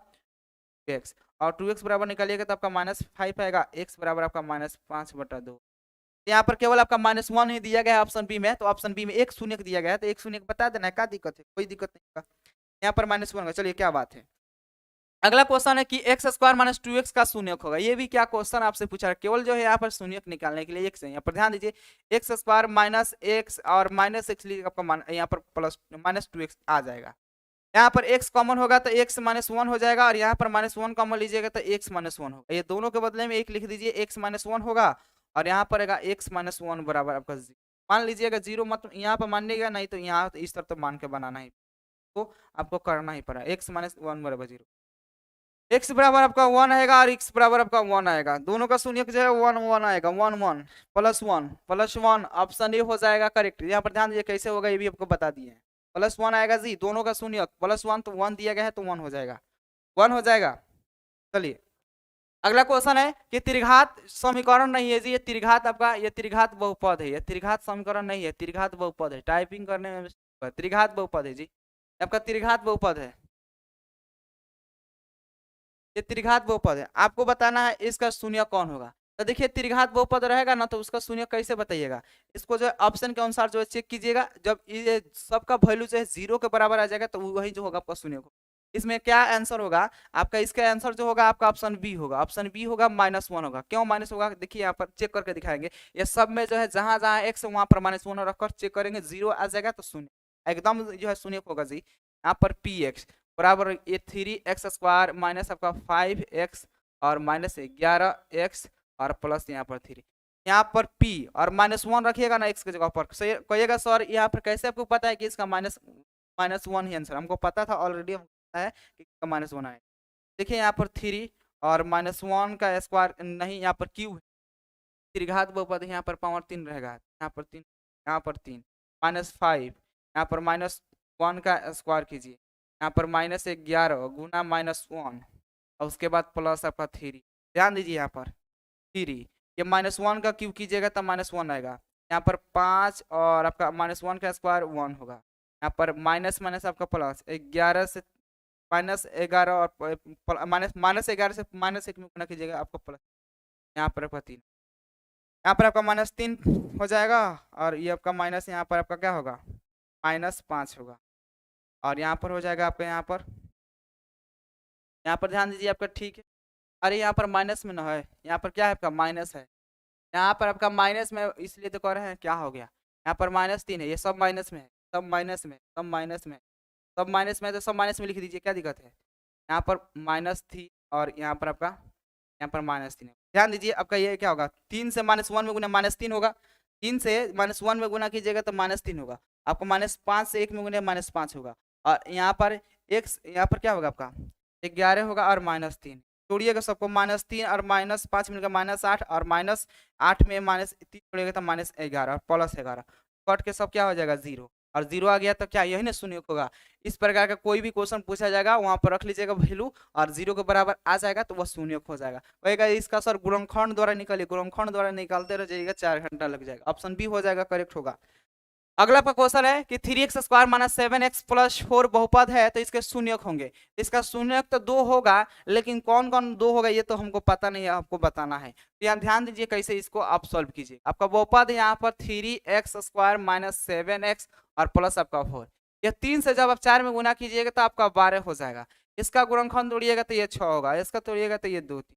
x, और 2x बराबर निकालिएगा तो आपका -5 आएगा, x बराबर आपका -5/2। यहाँ पर केवल आपका -1 ही दिया गया है ऑप्शन बी में, तो ऑप्शन बी में एक शून्य दिया गया है तो एक शून्य बता देना है, क्या दिक्कत है, कोई दिक्कत नहीं होगा, यहाँ पर -1। चलिए क्या बात है। अगला क्वेश्चन है कि x स्क्वायर माइनस 2x का शून्यक होगा। ये भी क्या क्वेश्चन आपसे पूछा है, केवल जो है यहाँ पर शून्यक निकालने के लिए x है। यहाँ पर ध्यान दीजिए x स्क्वायर माइनस x और माइनस x आपका यहाँ पर प्लस -2x आ जाएगा। यहाँ पर x कॉमन होगा तो x -1 हो जाएगा, और यहाँ पर -1 कॉमन लीजिएगा तो x -1 होगा। ये दोनों के बदले में एक लिख दीजिए, x -1 होगा, और यहाँ पर x -1 बराबर आपका 0 मान लीजिएगा। 0 मत यहाँ पर मानिएगा, नहीं तो यहाँ इस तरह तो मान के बनाना ही तो आपको करना ही पड़ा। x -1 बराबर 0, x बराबर आपका 1 आएगा और x बराबर आपका 1 आएगा, दोनों का शून्य जो है 1 1 आएगा, 1 1 प्लस 1 ऑप्शन ए हो जाएगा करेक्ट। यहाँ पर ध्यान दीजिए कैसे होगा ये भी आपको बता दिए, +1 आएगा जी, दोनों का शून्य +1 तो 1 दिया गया है तो 1 हो जाएगा, 1 हो जाएगा। चलिए अगला क्वेश्चन है कि त्रिघात समीकरण नहीं है जी, ये त्रिघात आपका ये त्रिघात बहुपद है, ये त्रिघात समीकरण नहीं है, त्रिघात बहुपद है। टाइपिंग करने में त्रिघात बहुपद है जी, आपका त्रिघात बहुपद है, ये त्रिघात बहुपद है। आपको बताना है इसका शून्य कौन होगा। तो देखिए त्रिघात बहुपद रहेगा ना तो उसका शून्य कैसे बताइएगा, इसको जो है ऑप्शन के अनुसार जो है चेक कीजिएगा। जब ये सबका वैल्यू जो है 0 के बराबर आ जाएगा तो वही जो होगा आपका शून्य होगा। इसमें क्या आंसर होगा आपका, इसका आंसर जो होगा आपका ऑप्शन बी होगा। ऑप्शन बी होगा -1 होगा। क्यों माइनस होगा देखिए यहाँ पर चेक करके दिखाएंगे। ये सब में जो है जहां जहां एक्स वहां पर -1 रखकर चेक करेंगे, 0 आ जाएगा तो शून्य एकदम जो है शून्य होगा जी। यहाँ पर पी एक्स बराबर ये 3x² माइनस आपका 5x और -11x और प्लस यहाँ पर 3। यहाँ पर p और -1 रखिएगा ना x की जगह पर। कहिएगा सर यहाँ पर कैसे आपको पता है कि इसका -1 ही आंसर, हमको पता था ऑलरेडी, हमको पता है कि इसका -1 आए। देखिए यहाँ पर 3 और -1 का स्क्वायर नहीं, यहाँ पर क्यूब है, त्रिघात बहुपद यहाँ पर पावर 3 रहेगा, यहाँ पर 3, यहाँ पर 3 -5, यहाँ पर -1 का स्क्वायर कीजिए, यहाँ पर -11 गुना -1 और उसके बाद प्लस आपका 3। ध्यान दीजिए यहाँ पर 3 ये -1 का क्यूब कीजिएगा तब -1 आएगा। यहाँ पर 5 और आपका -1 का स्क्वायर 1 होगा। यहाँ पर माइनस माइनस आपका प्लस 11 से -11 और -11 से -1 में गुना कीजिएगा आपको प्लस, यहाँ पर आपका 3, यहाँ पर आपका -3 हो जाएगा और ये आपका माइनस यहाँ पर आपका क्या होगा -5 होगा और यहाँ पर हो जाएगा आपका यहाँ पर ध्यान दीजिए आपका ठीक है। अरे यहाँ पर माइनस में ना है, यहाँ पर क्या है आपका माइनस है, यहाँ पर आपका माइनस में इसलिए तो कह रहे हैं क्या हो गया, यहाँ पर -3 है, ये सब माइनस में है, सब माइनस में, सब माइनस में, सब माइनस में, तो सब माइनस में लिख दीजिए, क्या दिक्कत है। यहाँ पर -3 और यहाँ पर आपका यहाँ पर -3 है। ध्यान दीजिए आपका ये क्या होगा, 3 से -1 में गुना -3 होगा, 3 से -1 में गुना कीजिएगा तो -3 होगा, आपको -5 से 1 में गुना -5 होगा और यहाँ पर x यहाँ पर क्या होगा आपका 11 होगा और -3 जोड़िएगा सबको, -3 और -5 मिलकर -8 और -8 में -3 जोड़िएगा तो -11 और प्लस 11 कट के सब क्या हो जाएगा 0 और 0 आ गया तो क्या यही ना शून्य होगा। इस प्रकार का कोई भी क्वेश्चन पूछा जाएगा वहां पर रख लीजिएगा वैल्यू और 0 के बराबर आ जाएगा तो वह शून्य हो जाएगा। वही इसका सर गुणनखंड द्वारा निकालिए, गुणनखंड द्वारा निकालते रह जाइएगा 4 घंटा लग जाएगा। ऑप्शन बी हो जाएगा करेक्ट होगा। अगला आपका क्वेश्चन है कि 3x² - 7x + 4 बहुपद है तो इसके शून्यक होंगे। इसका शून्यक तो 2 होगा लेकिन कौन कौन 2 होगा ये तो हमको पता नहीं है, आपको बताना है। तो यहाँ ध्यान दीजिए कैसे इसको आप सॉल्व कीजिए। आपका बहुपद है यहाँ पर 3x² - 7x और प्लस आपका 4, यह 3 से जब आप 4 में गुना कीजिएगा तो आपका 12 हो जाएगा। इसका गुणनखंड तोड़िएगा तो ये 6 होगा, इसका तोड़िएगा तो ये 2, 3।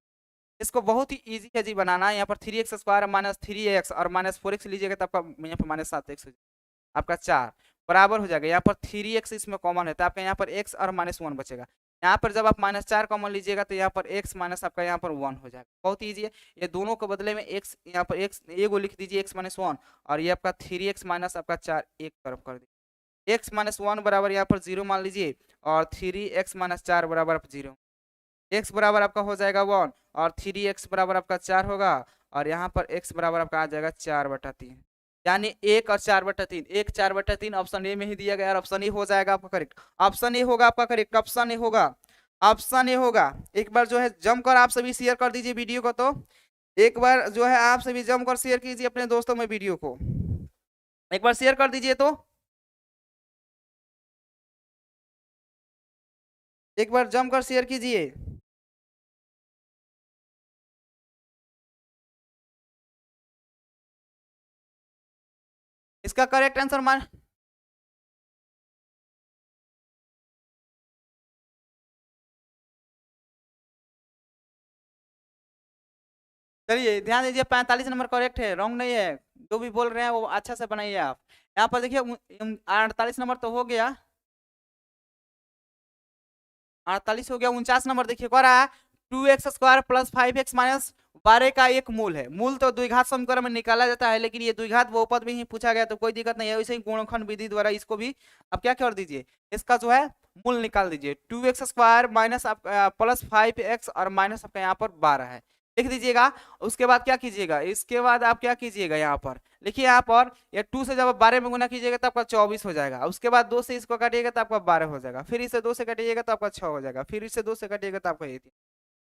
इसको बहुत ही इजी है जी बनाना। यहाँ पर 3x² - 3x और -4x लीजिएगा तो आपका यहाँ पर -7x हो जाएगा, आपका 4 बराबर हो जाएगा। यहाँ पर 3x इसमें कॉमन है तो आपका यहाँ पर x और -1 बचेगा। यहाँ पर जब आप -4 कॉमन लीजिएगा तो यहाँ पर x माइनस आपका यहाँ पर 1 हो जाएगा। बहुत ईजी है, ये दोनों के बदले में x यहाँ पर x एगो लिख दीजिए x - 1 और ये आपका 3x माइनस आपका 4 एक तरफ कर दीजिए। x - 1 बराबर यहाँ पर 0 मान लीजिए और 3x - 4 बराबर 0। x बराबर आपका हो जाएगा 1 और 3x बराबर आपका 4 होगा और यहाँ पर x बराबर आपका आ जाएगा 4/3, यानी 1 और 4/3, 1 4/3 ऑप्शन ए में ही दिया गया और ऑप्शन ए हो जाएगा आपका करेक्ट। ऑप्शन ए होगा आपका करेक्ट, ऑप्शन ए होगा, ऑप्शन ए होगा। एक बार जो है जमकर आप सभी शेयर कर दीजिए वीडियो को, तो एक बार जो है आप सभी जमकर शेयर कीजिए अपने दोस्तों में वीडियो को, एक बार शेयर कर दीजिए, तो एक बार जमकर शेयर कीजिए। इसका करेक्ट आंसर मान चलिए ध्यान दीजिए 45 नंबर करेक्ट है, रॉन्ग नहीं है। जो भी बोल रहे हैं वो अच्छा से बनाइए आप। यहाँ पर देखिए 48 नंबर तो हो गया, 48 हो गया। 49 नंबर देखिए कह रहा है 2x² + 5x - 12 का एक मूल है। मूल तो द्विघात समीकरण में निकाला जाता है लेकिन ये द्विघात बहुपद में ही पूछा गया तो कोई दिक्कत नहीं है। वैसे ही गुणनखंड विधि द्वारा इसको भी आप क्या कर दीजिए, इसका जो है मूल निकाल दीजिए। 2x² माइनस प्लस 5x और माइनस आपका यहाँ पर 12 है, लिख दीजिएगा। उसके बाद क्या कीजिएगा, इसके बाद आप क्या कीजिएगा, यहाँ पर लिखिए, यहाँ पर ये 2 से जब 12 में गुना कीजिएगा तो आपका 24 हो जाएगा। उसके बाद 2 से इसको काटिएगा तो आपका 12 हो जाएगा, फिर इसे 2 से काटिएगा तो आपका 6 हो जाएगा, फिर इसे 2 से काटिएगा तो आपका ये 3।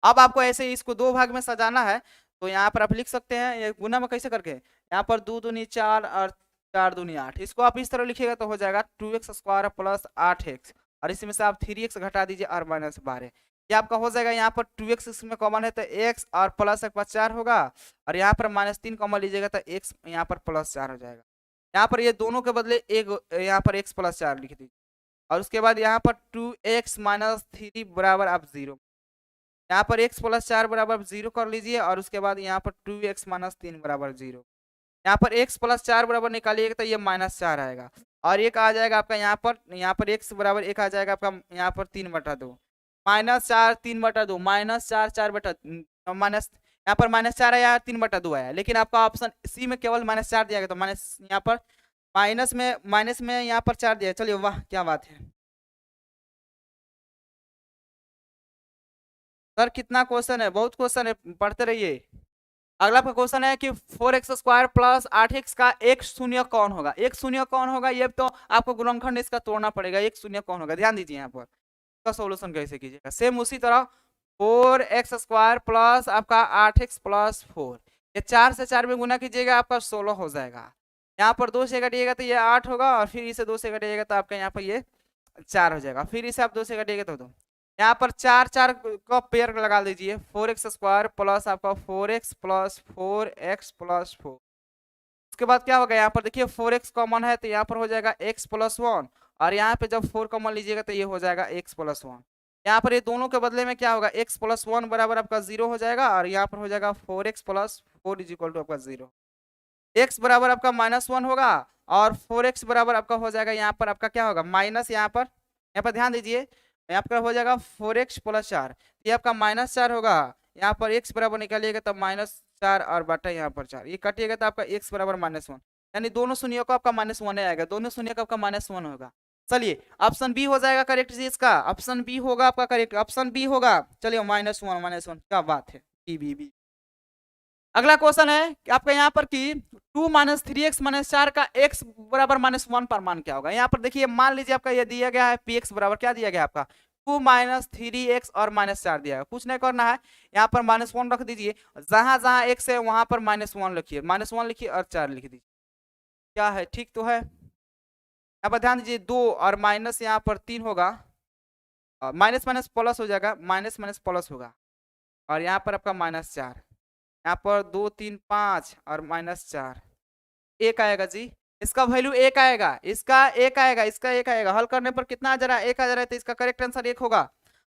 अब आपको ऐसे इसको 2 भाग में सजाना है तो यहाँ पर आप लिख सकते हैं ये गुना में कैसे करके, यहाँ पर 2 दूनी 4 और 4 दूनी 8, इसको आप इस तरह लिखिएगा तो हो जाएगा 2x² + 8x और इसमें से आप 3x घटा दीजिए और -12। ये आपका हो जाएगा यहाँ पर 2x इसमें कॉमन है तो x और प्लस एक पास 4 होगा, और यहाँ पर -3 कॉमन लीजिएगा तो x यहाँ पर +4 हो जाएगा। यहाँ पर ये दोनों के बदले एक यहाँ पर x + 4 लिख दीजिए, और उसके बाद यहाँ पर 2x - 3 बराबर आप 0, यहाँ पर x + 4 बराबर 0 कर लीजिए, और उसके बाद यहाँ पर 2x - 3 बराबर 0। यहाँ पर x + 4 बराबर निकालिएगा तो ये -4 आएगा, और एक आ जाएगा आपका यहाँ पर x बराबर एक आ जाएगा आपका यहाँ पर 3/2, -4 3/2 -4 4/, माइनस यहाँ पर -4 आया 3/2 आया, लेकिन आपका ऑप्शन सी में केवल -4 दिया गया, तो माइनस यहाँ पर माइनस में यहाँ पर 4 दिया। चलिए वाह क्या बात है सर, कितना क्वेश्चन है, बहुत क्वेश्चन है, पढ़ते रहिए। अगला आपका क्वेश्चन है कि 4x² + 8x का एक शून्य कौन होगा। एक शून्य कौन होगा, ये तो आपको गुणनखंड इसका तोड़ना पड़ेगा। एक शून्य कौन होगा, ध्यान दीजिए यहाँ पर इसका सोल्यूशन कैसे कीजिएगा। सेम उसी तरह 4x² प्लस आपका 8x + 4, ये 4 से 4 में गुना कीजिएगा, आपका 16 हो जाएगा। यहाँ पर 2 से घटिएगा तो ये 8 होगा, और फिर इसे 2 से घटिएगा तो आपका यहाँ पर ये 4 हो जाएगा, फिर इसे आप 2 से घटिएगा तो 2। यहाँ पर 4 4 का पेयर लगा दीजिए, 4x² प्लस आपका 4x + 4x + 4। उसके बाद क्या होगा, यहाँ पर देखिए 4x कॉमन है तो यहाँ पर हो जाएगा x + 1, और यहाँ पे जब 4 कॉमन लीजिएगा तो ये हो जाएगा x + 1। यहाँ पर ये दोनों के बदले में क्या होगा, x + 1 बराबर आपका 0 हो जाएगा, और यहाँ पर हो जाएगा 4x + 4 = आपका 0। x बराबर आपका -1 होगा, और 4x बराबर आपका हो जाएगा यहाँ पर आपका क्या होगा माइनस, यहाँ पर ध्यान दीजिए, यहाँ पर हो जाएगा 4x + 4, ये आपका -4 होगा। यहाँ पर x बराबर निकालिएगा तो -4 और बटा यहाँ पर 4, ये कटिएगा तो आपका x बराबर -1, यानी दोनों शून्यों का आपका -1 आएगा, दोनों शून्य का आपका -1 होगा। चलिए ऑप्शन बी हो जाएगा करेक्ट जी, इसका ऑप्शन बी होगा आपका करेक्ट, ऑप्शन बी होगा। चलिए -1 क्या बात है, बी। अगला क्वेश्चन है कि आपका यहाँ पर कि 2 - 3x - 4 का x बराबर -1 पर मान क्या होगा। यहाँ पर देखिए मान लीजिए आपका ये दिया गया है px बराबर क्या दिया गया है आपका 2 - 3x और -4 दिया है, कुछ नहीं करना है, यहाँ पर -1 रख दीजिए, जहां जहां x है वहां पर -1 लिखिए, -1 लिखिए और 4 लिख दीजिए, क्या है ठीक तो है। यहाँ पर ध्यान दीजिए 2 और माइनस यहाँ पर 3 होगा, माइनस माइनस प्लस हो जाएगा, माइनस माइनस प्लस होगा, और यहाँ पर आपका -4, यहाँ पर 2 3 5 और -4, एक आएगा जी, इसका वैल्यू एक आएगा, इसका एक आएगा, इसका एक आएगा, हल करने पर कितना आ जा रहा है, एक आ जा रहा है, तो इसका करेक्ट आंसर एक होगा।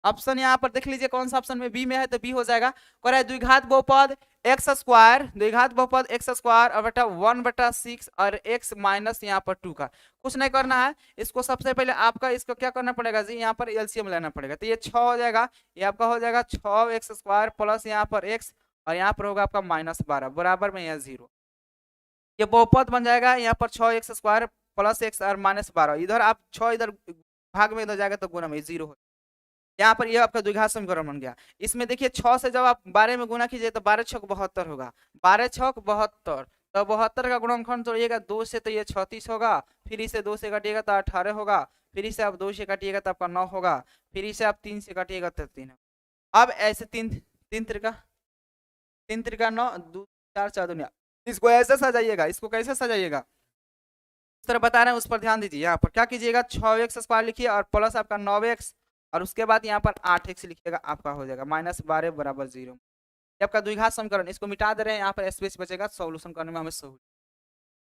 ऑप्शन यहाँ पर देख लीजिए कौन सा ऑप्शन में, बी में है तो बी हो जाएगा। कह रहा है द्विघात बहुपद x² और बटा 1/6 और x माइनस यहाँ पर 2 का, कुछ नहीं करना है, इसको सबसे पहले आपका इसको क्या करना पड़ेगा जी, यहाँ पर एलसीएम लेना पड़ेगा, तो ये 6 हो जाएगा, ये आपका हो जाएगा 6x² प्लस यहाँ पर x, और यहाँ पर होगा आपका -12 बराबर में यहाँ 0, ये बहुपद बन जाएगा। यहाँ पर 6x² प्लस x और -12, इधर आप 6 इधर भाग में इधर जाएगा तो गुना में 0 हो, यहाँ पर ये आपका द्विघात समीकरण बन गया। इसमें देखिए 6 से जब आप 12 में गुना कीजिए तो 12 × 6 = 72 होगा, 12 × 6 = 72, तो 72 का गुणनखंड तोड़िएगा 2 से तो ये 36 होगा, फिर इसे 2 से काटिएगा तो 18 होगा, फिर इसे आप 2 से काटिएगा तो आपका 9 होगा, फिर इसे आप 3 से काटिएगा तो 3 होगा। अब ऐसे 3 3 × 9 2 4 4 दुनिया, इसको ऐसे सजाइएगा, इसको कैसे सजाइएगा इस तरह बता रहे हैं, उस पर ध्यान दीजिए। यहाँ पर क्या कीजिएगा 6x² लिखिए और प्लस आपका 9x, और उसके बाद यहाँ पर 8x लिखिएगा, आपका हो जाएगा -12 बराबर 0। ये आपका द्विघात समीकरण, इसको मिटा दे रहे हैं, यहाँ पर स्पेस बचेगा, सॉल्यूशन करने में हमें सहूलियत।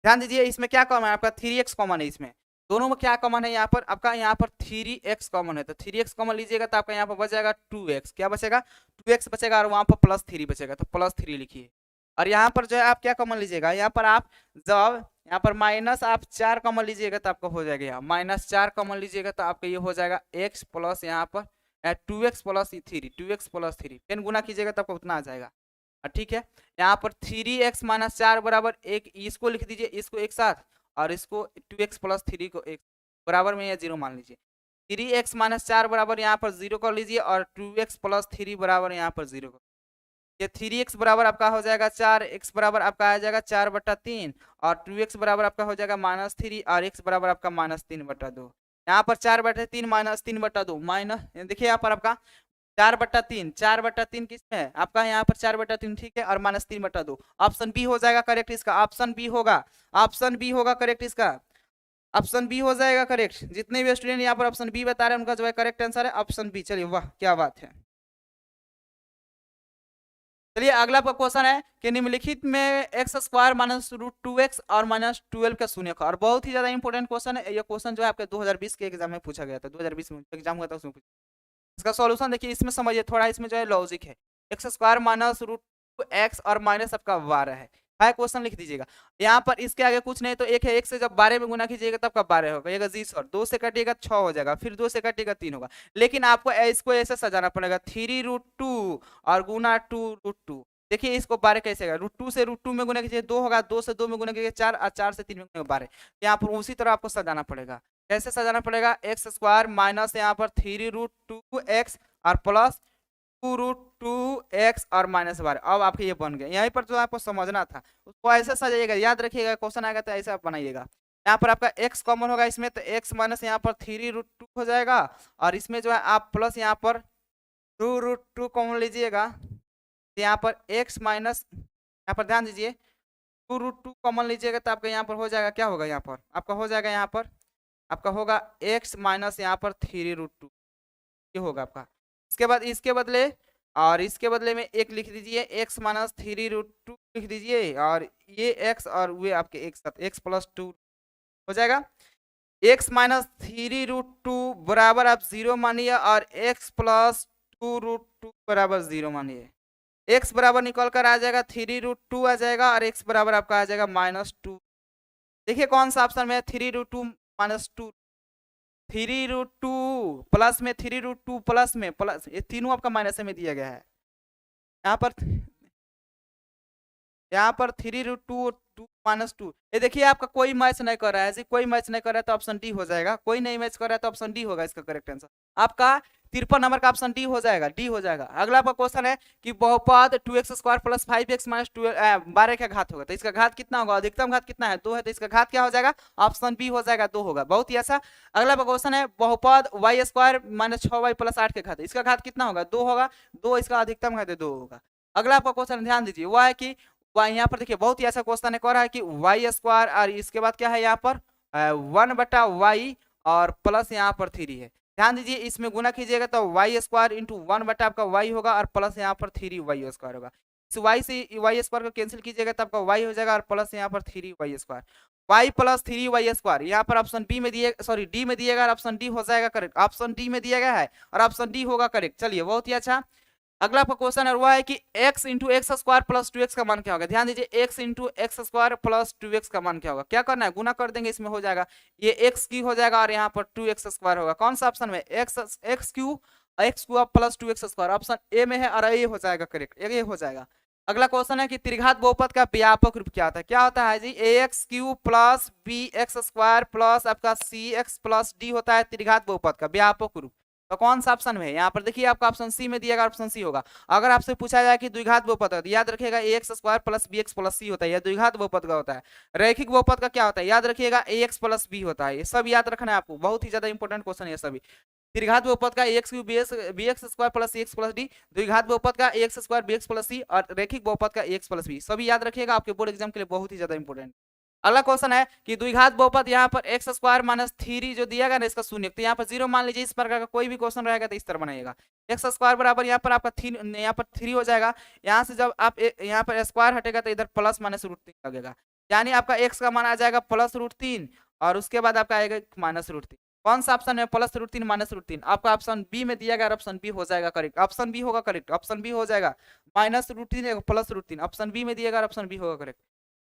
ध्यान दीजिए इसमें क्या कॉमन है, आपका 3x कॉमन है, इसमें दोनों में क्या कॉमन है, यहाँ पर आपका यहाँ पर 3x कॉमन है, तो 3x कॉमन लीजिएगा तो आपका यहाँ पर बच जाएगा 2x, क्या बचेगा 2x बचेगा, और वहाँ पर +3 बचेगा, तो +3 लिखिए। और यहाँ पर जो है आप क्या कॉमन लीजिएगा, यहाँ पर आप जब यहाँ पर माइनस आप 4 कॉमन लीजिएगा तो आपका हो जाएगा यहाँ -4 कॉमन लीजिएगा तो आपका ये हो जाएगा x प्लस यहाँ पर 2x + 3, 2x + 3, फिर गुना कीजिएगा तो आपको उतना आ जाएगा, ठीक है। यहाँ पर 3x - 4 बराबर एक, इसको लिख दीजिए, इसको एक साथ, और इसको 2x + 3 को एक बराबर में या 0 मान लीजिए, 3x - 4 बराबर यहाँ पर 0 कर लीजिए, और 2x + 3 बराबर यहाँ पर 0 कर, ये 3x बराबर आपका हो जाएगा 4, x बराबर आपका आ जाएगा 4/3, और 2x बराबर आपका हो जाएगा -3, और x बराबर आपका -3/2। यहाँ पर 4/3 -3/2 माइनस, देखिए यहाँ पर आपका 4/3, 4/3 किसमें है आपका, यहाँ पर 4/3 ठीक है, और -3/2, ऑप्शन बी हो जाएगा करेक्ट इसका, ऑप्शन बी होगा, ऑप्शन बी होगा करेक्ट इसका। ऑप्शन बी हो जाएगा करेक्ट। जितने भी स्टूडेंट यहाँ पर ऑप्शन बी बता रहे हैं उनका जो है करेक्ट आंसर है ऑप्शन बी। चलिए वाह क्या बात है। चलिए अगला आपका क्वेश्चन है कि निम्नलिखित में X square minus root two X और माइनस 12 का शून्य का। और बहुत ही ज्यादा इंपॉर्टेंट क्वेश्चन है ये क्वेश्चन, जो है आपके 2020 के एग्जाम में पूछा गया था। 2020 में एग्जाम हुआ था उसमें इसका सॉल्यूशन देखिए, इसमें समझिए थोड़ा, इसमें जो है लॉजिक है। X square minus root X और माइनस आपका 12 है क्वेश्चन लिख दीजिएगा। यहाँ पर इसके आगे कुछ नहीं तो एक है, एक से जब 12 में गुना कीजिएगा तब का 12 होगा, ये जी सर 2 से कटिएगा 6 हो जाएगा, फिर 2 से कटिएगा 3 होगा। लेकिन आपको इसको ऐसे सजाना पड़ेगा 3√2 और गुना 2√2। देखिए इसको 12 कैसे आएगा, √2 से √2 में गुना कीजिए 2 होगा, 2 से 2 में गुना कीजिए 4 और 4 से 3 में गुना 12। यहाँ पर उसी तरह आपको सजाना पड़ेगा। कैसे सजाना पड़ेगा, एक्स स्क्वायर माइनस यहाँ पर 3√2x और प्लस 2√2x और माइनस 12। अब आपके ये बन गए। यहीं पर जो आपको समझना था उसको ऐसे सजाइएगा, याद रखिएगा क्वेश्चन आएगा तो ऐसे आप बनाइएगा। यहाँ पर आपका x कॉमन होगा इसमें, तो x माइनस यहाँ पर 3√2 हो जाएगा, और इसमें जो है आप प्लस यहाँ पर 2√2 कॉमन लीजिएगा, तो यहाँ पर x माइनस, यहाँ पर ध्यान दीजिए 2√2 कॉमन लीजिएगा तो आपका यहाँ पर हो जाएगा, क्या होगा यहाँ पर आपका हो जाएगा, यहाँ पर आपका होगा x माइनस यहाँ पर 3√2, ये होगा आपका। इसके बाद इसके बदले, और इसके बदले में एक लिख दीजिए x माइनस 3√2 लिख दीजिए, और ये x और वे आपके एक साथ x प्लस 2 हो जाएगा। x माइनस 3√2 बराबर आप 0 मानिए और x प्लस 2√2 बराबर 0 मानिए। x बराबर निकल कर आ जाएगा 3√2 आ जाएगा, और x बराबर आपका आ जाएगा -2। देखिए कौन सा ऑप्शन में 3√2 -2, 3√2 प्लस में 3√2 प्लस में प्लस, ये तीनों आपका माइनस में दिया गया है। यहाँ पर 3√2 -2, ये देखिए आपका कोई मैच नहीं कर रहा है, कोई मैच नहीं कर रहा है तो ऑप्शन डी हो जाएगा। कोई नहीं मैच कर रहा है तो ऑप्शन डी होगा इसका करेक्ट आंसर। आपका 53 नंबर का ऑप्शन डी हो जाएगा, डी हो जाएगा। अगला आपका क्वेश्चन है कि बहुपद 2x square plus 5x minus 12 का घात होगा, तो इसका घात कितना होगा, अधिकतम घात कितना है 2 है, तो इसका घात क्या हो जाएगा, ऑप्शन बी हो जाएगा 2 होगा। बहुत ही अच्छा। अगला आपका क्वेश्चन है बहुपद y square minus 6y plus 8 के घात, इसका घात कितना होगा 2 होगा, 2 इसका अधिकतम घात है 2 होगा। अगला आपका क्वेश्चन ध्यान दीजिए वह है कि यहाँ पर देखिए बहुत ही ऐसा क्वेश्चन है, कह रहा है कि वाई स्क्वायर और इसके बाद क्या है यहाँ पर 1/y और प्लस यहाँ पर 3 है। ध्यान दीजिए इसमें गुना कीजिएगा तो वाई स्क्वायर इंटू 1/ आपका y होगा और प्लस यहाँ पर 3y स्क्वायर होगा। इस y से y स्क्वायर को कैंसिल कीजिएगा तो आपका y हो जाएगा और प्लस यहाँ पर 3y square, y plus 3y square. यहाँ पर ऑप्शन बी में दिए, सॉरी डी में दिएगा और ऑप्शन डी हो जाएगा करेक्ट। ऑप्शन डी में दिया गया है और ऑप्शन डी होगा करेक्ट। चलिए बहुत ही अच्छा। अगला आपका क्वेश्चन है वो है कि x into x square plus 2x का मान क्या होगा। ध्यान दीजिए x into x square plus 2x का मान क्या होगा, क्या करना है गुना कर देंगे, इसमें हो जाएगा ये x की हो जाएगा और यहाँ पर 2x स्क्वायर होगा। कौन सा ऑप्शन में x Q plus 2x square, option A में है और ये हो जाएगा करेक्ट, ये हो जाएगा। अगला क्वेश्चन है कि त्रिघात बहुपद का व्यापक रूप क्या होता है, क्या होता है जी, ax³ plus bx square plus आपका cx प्लस d होता है त्रिघात बहुपद का व्यापक रूप। तो कौन सा ऑप्शन में, यहाँ पर देखिए आपका ऑप्शन सी में दिएगा, ऑप्शन सी होगा। अगर आपसे पूछा जाए कि द्विघात बहुपद है तो याद रखिएगा ax square plus bx plus c होता है, यह द्विघात बहुपद का होता है। रैखिक बहुपद का क्या होता है, याद रखिएगा ax प्लस b होता है। ये सब याद रखना है आपको, बहुत ही ज्यादा इंपॉर्टेंट क्वेश्चन है सभी। त्रिघात बहुपद का ax³ bx square plus cx plus d, द्विघात बहुपद का ax square bx plus c, और रैखिक बहुपद का ax प्लस b, सभी याद रखिएगा, आपके बोर्ड एग्जाम के लिए बहुत ही ज्यादा इंपॉर्टेंट। अगला क्वेश्चन है कि द्विघात बहुपद यहाँ पर एक्स स्क्वायर माइनस 3 जो दिया गया ना इसका शून्य, तो यहाँ पर 0 मान लीजिए। इस प्रकार का कोई भी क्वेश्चन रहेगा तो इस तरह बनाइएगा, एक्स स्क्वायर बराबर यहाँ पर आपका 3, यहाँ पर 3 हो जाएगा। यहाँ से जब आप यहाँ पर स्क्वायर हटेगा तो इधर प्लस माइनस √3 लगेगा, यानी आपका एक्स का मान आ जाएगा प्लस √3 और उसके बाद आपका आएगा माइनस √3। कौन सा ऑप्शन है, प्लस √3 माइनस √3, आपका ऑप्शन बी में दिया गया, ऑप्शन बी हो जाएगा करेक्ट, ऑप्शन बी होगा करेक्ट, ऑप्शन बी हो जाएगा -√3 प्लस √3, ऑप्शन बी में दिया गया, ऑप्शन बी होगा करेक्ट।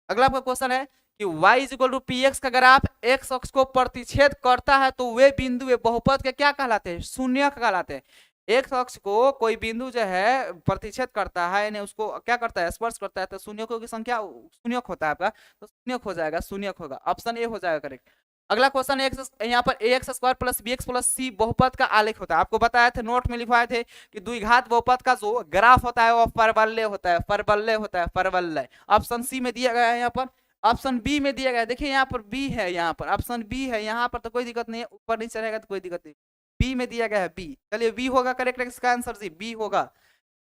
अगला आपका क्वेश्चन है कि y equal to P X का ग्राफ x अक्ष को प्रतिच्छेद करता है तो वे बिंदु वे बहुपद के क्या कहलाते हैं, शून्यक कहलाते हैं। x अक्ष को कोई बिंदु जो है प्रतिच्छेद करता है, यानी उसको क्या करता है, स्पर्श करता है, तो शून्यकों की संख्या शून्यक होता है आपका, तो शून्यक हो जाएगा, शून्यक होगा, ऑप्शन ए हो जाएगा करेक्ट। अगला क्वेश्चन है यहाँ पर ax square plus bx plus c बहुपद का आलेख होता है। आपको बताया थे, नोट में लिखवाए थे कि द्विघात बहुपद का जो ग्राफ होता है वो परवलय होता है, परवलय होता है, परवलय। ऑप्शन सी में दिया गया है, यहाँ पर ऑप्शन बी में दिया गया है, देखिए यहाँ पर बी है, यहाँ पर ऑप्शन बी है, यहाँ पर तो कोई दिक्कत नहीं है, ऊपर नीचे रहेगा तो कोई दिक्कत नहीं, बी में दिया गया है बी। चलिए बी होगा करेक्ट, इसका आंसर जी बी होगा।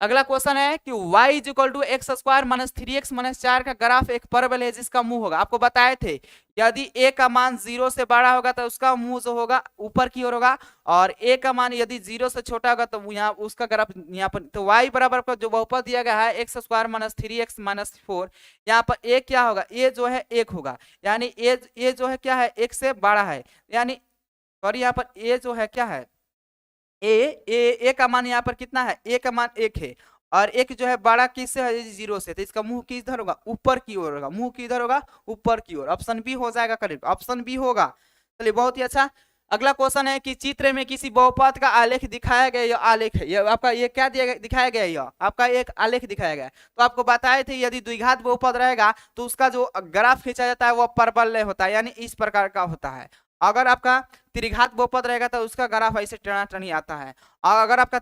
अगला क्वेश्चन है कि y is equal to X square minus 3x minus 4 का ग्राफ एक परवल है जिसका मुंह होगा। आपको बताए थे यदि a का मान 0 से बड़ा होगा तो उसका मुंह जो होगा ऊपर की ओर होगा, और a का मान यदि 0 से छोटा होगा तो यहाँ उसका ग्राफ यहाँ पर। तो y बराबर का जो बहुपद दिया गया है X square minus 3x minus 4, यहाँ पर a क्या होगा, a जो है 1 होगा, यानी a जो है क्या है 1 से बड़ा है, यानी सॉरी यहाँ पर a जो है क्या है ए का मान यहाँ पर कितना है, ए का मान 1 है, और एक जो है बड़ा किससे है 0 से, तो इसका मुंह किधर होगा, ऊपर की ओर होगा, मुंह किधर होगा ऊपर की ओर। ऑप्शन बी हो जाएगा करेक्ट, ऑप्शन बी होगा। चलिए बहुत ही अच्छा। अगला क्वेश्चन है कि चित्र में किसी बहुपद का आलेख दिखाया गया, यह आलेख है, यह आपका ये क्या दिया गया दिखाया गया, यह आपका एक आलेख दिखाया गया। तो आपको बताए थे यदि द्विघात बहुपद रहेगा तो उसका जो ग्राफ खींचा जाता है वह परवलय होता है, यानी इस प्रकार का होता है। अगर आपका त्रिघात बहुपद रहेगा तो उसका ग्राफ ऐसे टनाटनी आता है, और अगर आपका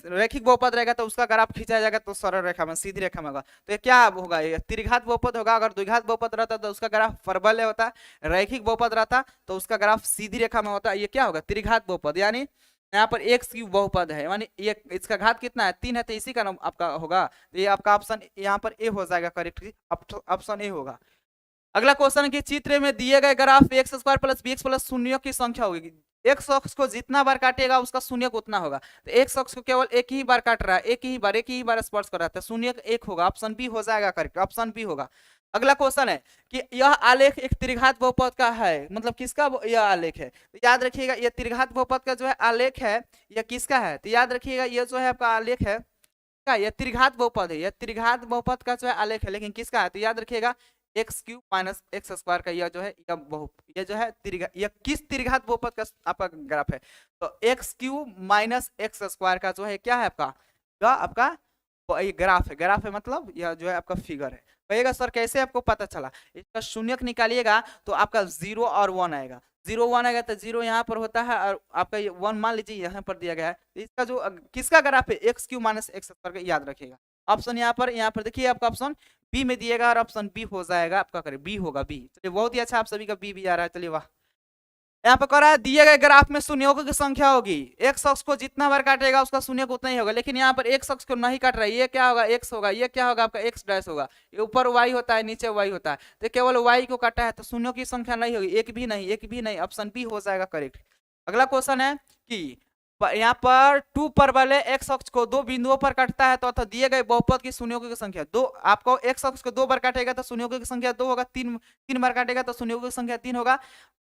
रैखिक बहुपद रहेगा तो उसका ग्राफ खींचा जाएगा तो सरल रेखा में सीधी रेखा में होगा। तो ये क्या होगा, ये त्रिघात बहुपद होगा। अगर द्विघात बहुपद रहता तो उसका ग्राफ परवलय होता, रैखिक बहुपद रहता तो उसका ग्राफ सीधी रेखा में होता। ये क्या होगा त्रिघात बहुपद, यानी यहाँ पर एक्स क्यूब बहुपद है, यानी ये इसका घात कितना है 3 है, तो इसी का नाम आपका होगा। तो ये आपका ऑप्शन यहाँ पर ए हो जाएगा करेक्ट, ऑप्शन ए होगा। अगला क्वेश्चन के चित्र में दिए गए graph X square plus B X plus शून्य की संख्या होगी। एक्स अक्ष को जितना बार काटेगा उसका शून्य उतना होगा, तो एक्स अक्ष को केवल एक ही बार काट रहा है, एक ही बार स्पर्श कर रहा है, शून्य 1 होगा, ऑप्शन बी हो जाएगा करेक्ट, ऑप्शन बी होगा। अगला क्वेश्चन है कि यह आलेख एक त्रिघात बहुपद का है, मतलब किसका यह आलेख है, तो याद रखिएगा यह त्रिघात बहुपद का जो है आलेख है, यह किसका है, तो याद रखिएगा यह जो है आपका आलेख है का, यह त्रिघात बहुपद है, यह त्रिघात बहुपद का जो है आलेख है, लेकिन किसका है, तो याद रखिएगा x cube minus x square का यह जो है यह जो है यह किस त्रिघात बहुपद का आपका ग्राफ है, तो x cube minus x square का जो है क्या है आपका, यह आपका ये ग्राफ है मतलब यह जो है आपका फिगर है। कहिएगा सर कैसे आपको पता चला, इसका शून्यक निकालिएगा तो आपका 0 और 1 आएगा, 0 1 आएगा तो 0 यहाँ पर होता है, और आपका ये 1 मान लीजिए यहाँ पर दिया गया है, तो इसका जो किसका ग्राफ है x cube minus x square का, याद रखिएगा। ऑप्शन यहाँ पर देखिए आपका ऑप्शन बी में दिएगा, और ऑप्शन बी हो जाएगा आपका करें, बी होगा बी। चलिए बहुत ही अच्छा, आप सभी का बी आ रहा है, चलिए वाह। यहाँ पर कह रहा है दिए गए ग्राफ में शून्यों की संख्या होगी, एक शख्स को जितना बार काटेगा उसका शून्य उतना ही होगा, लेकिन यहाँ पर एक शख्स को नहीं काट रहा है, ये क्या होगा एक्स होगा, ये क्या होगा आपका एक्स डैश होगा, ऊपर वाई होता है नीचे वाई होता है, तो केवल वाई को काटा है तो शून्यों की संख्या नहीं होगी, एक भी नहीं, ऑप्शन बी हो जाएगा करेक्ट। अगला क्वेश्चन है कि यहाँ पर 2 परवलय एक्स अक्ष को 2 बिंदुओं पर काटता है, तो दिए गए बहुपद की शून्यों की संख्या 2, आपको एक्स अक्ष को 2 बार काटेगा तो शून्यों की संख्या 2 होगा, 3 बार काटेगा तो शून्यों की संख्या 3 होगा,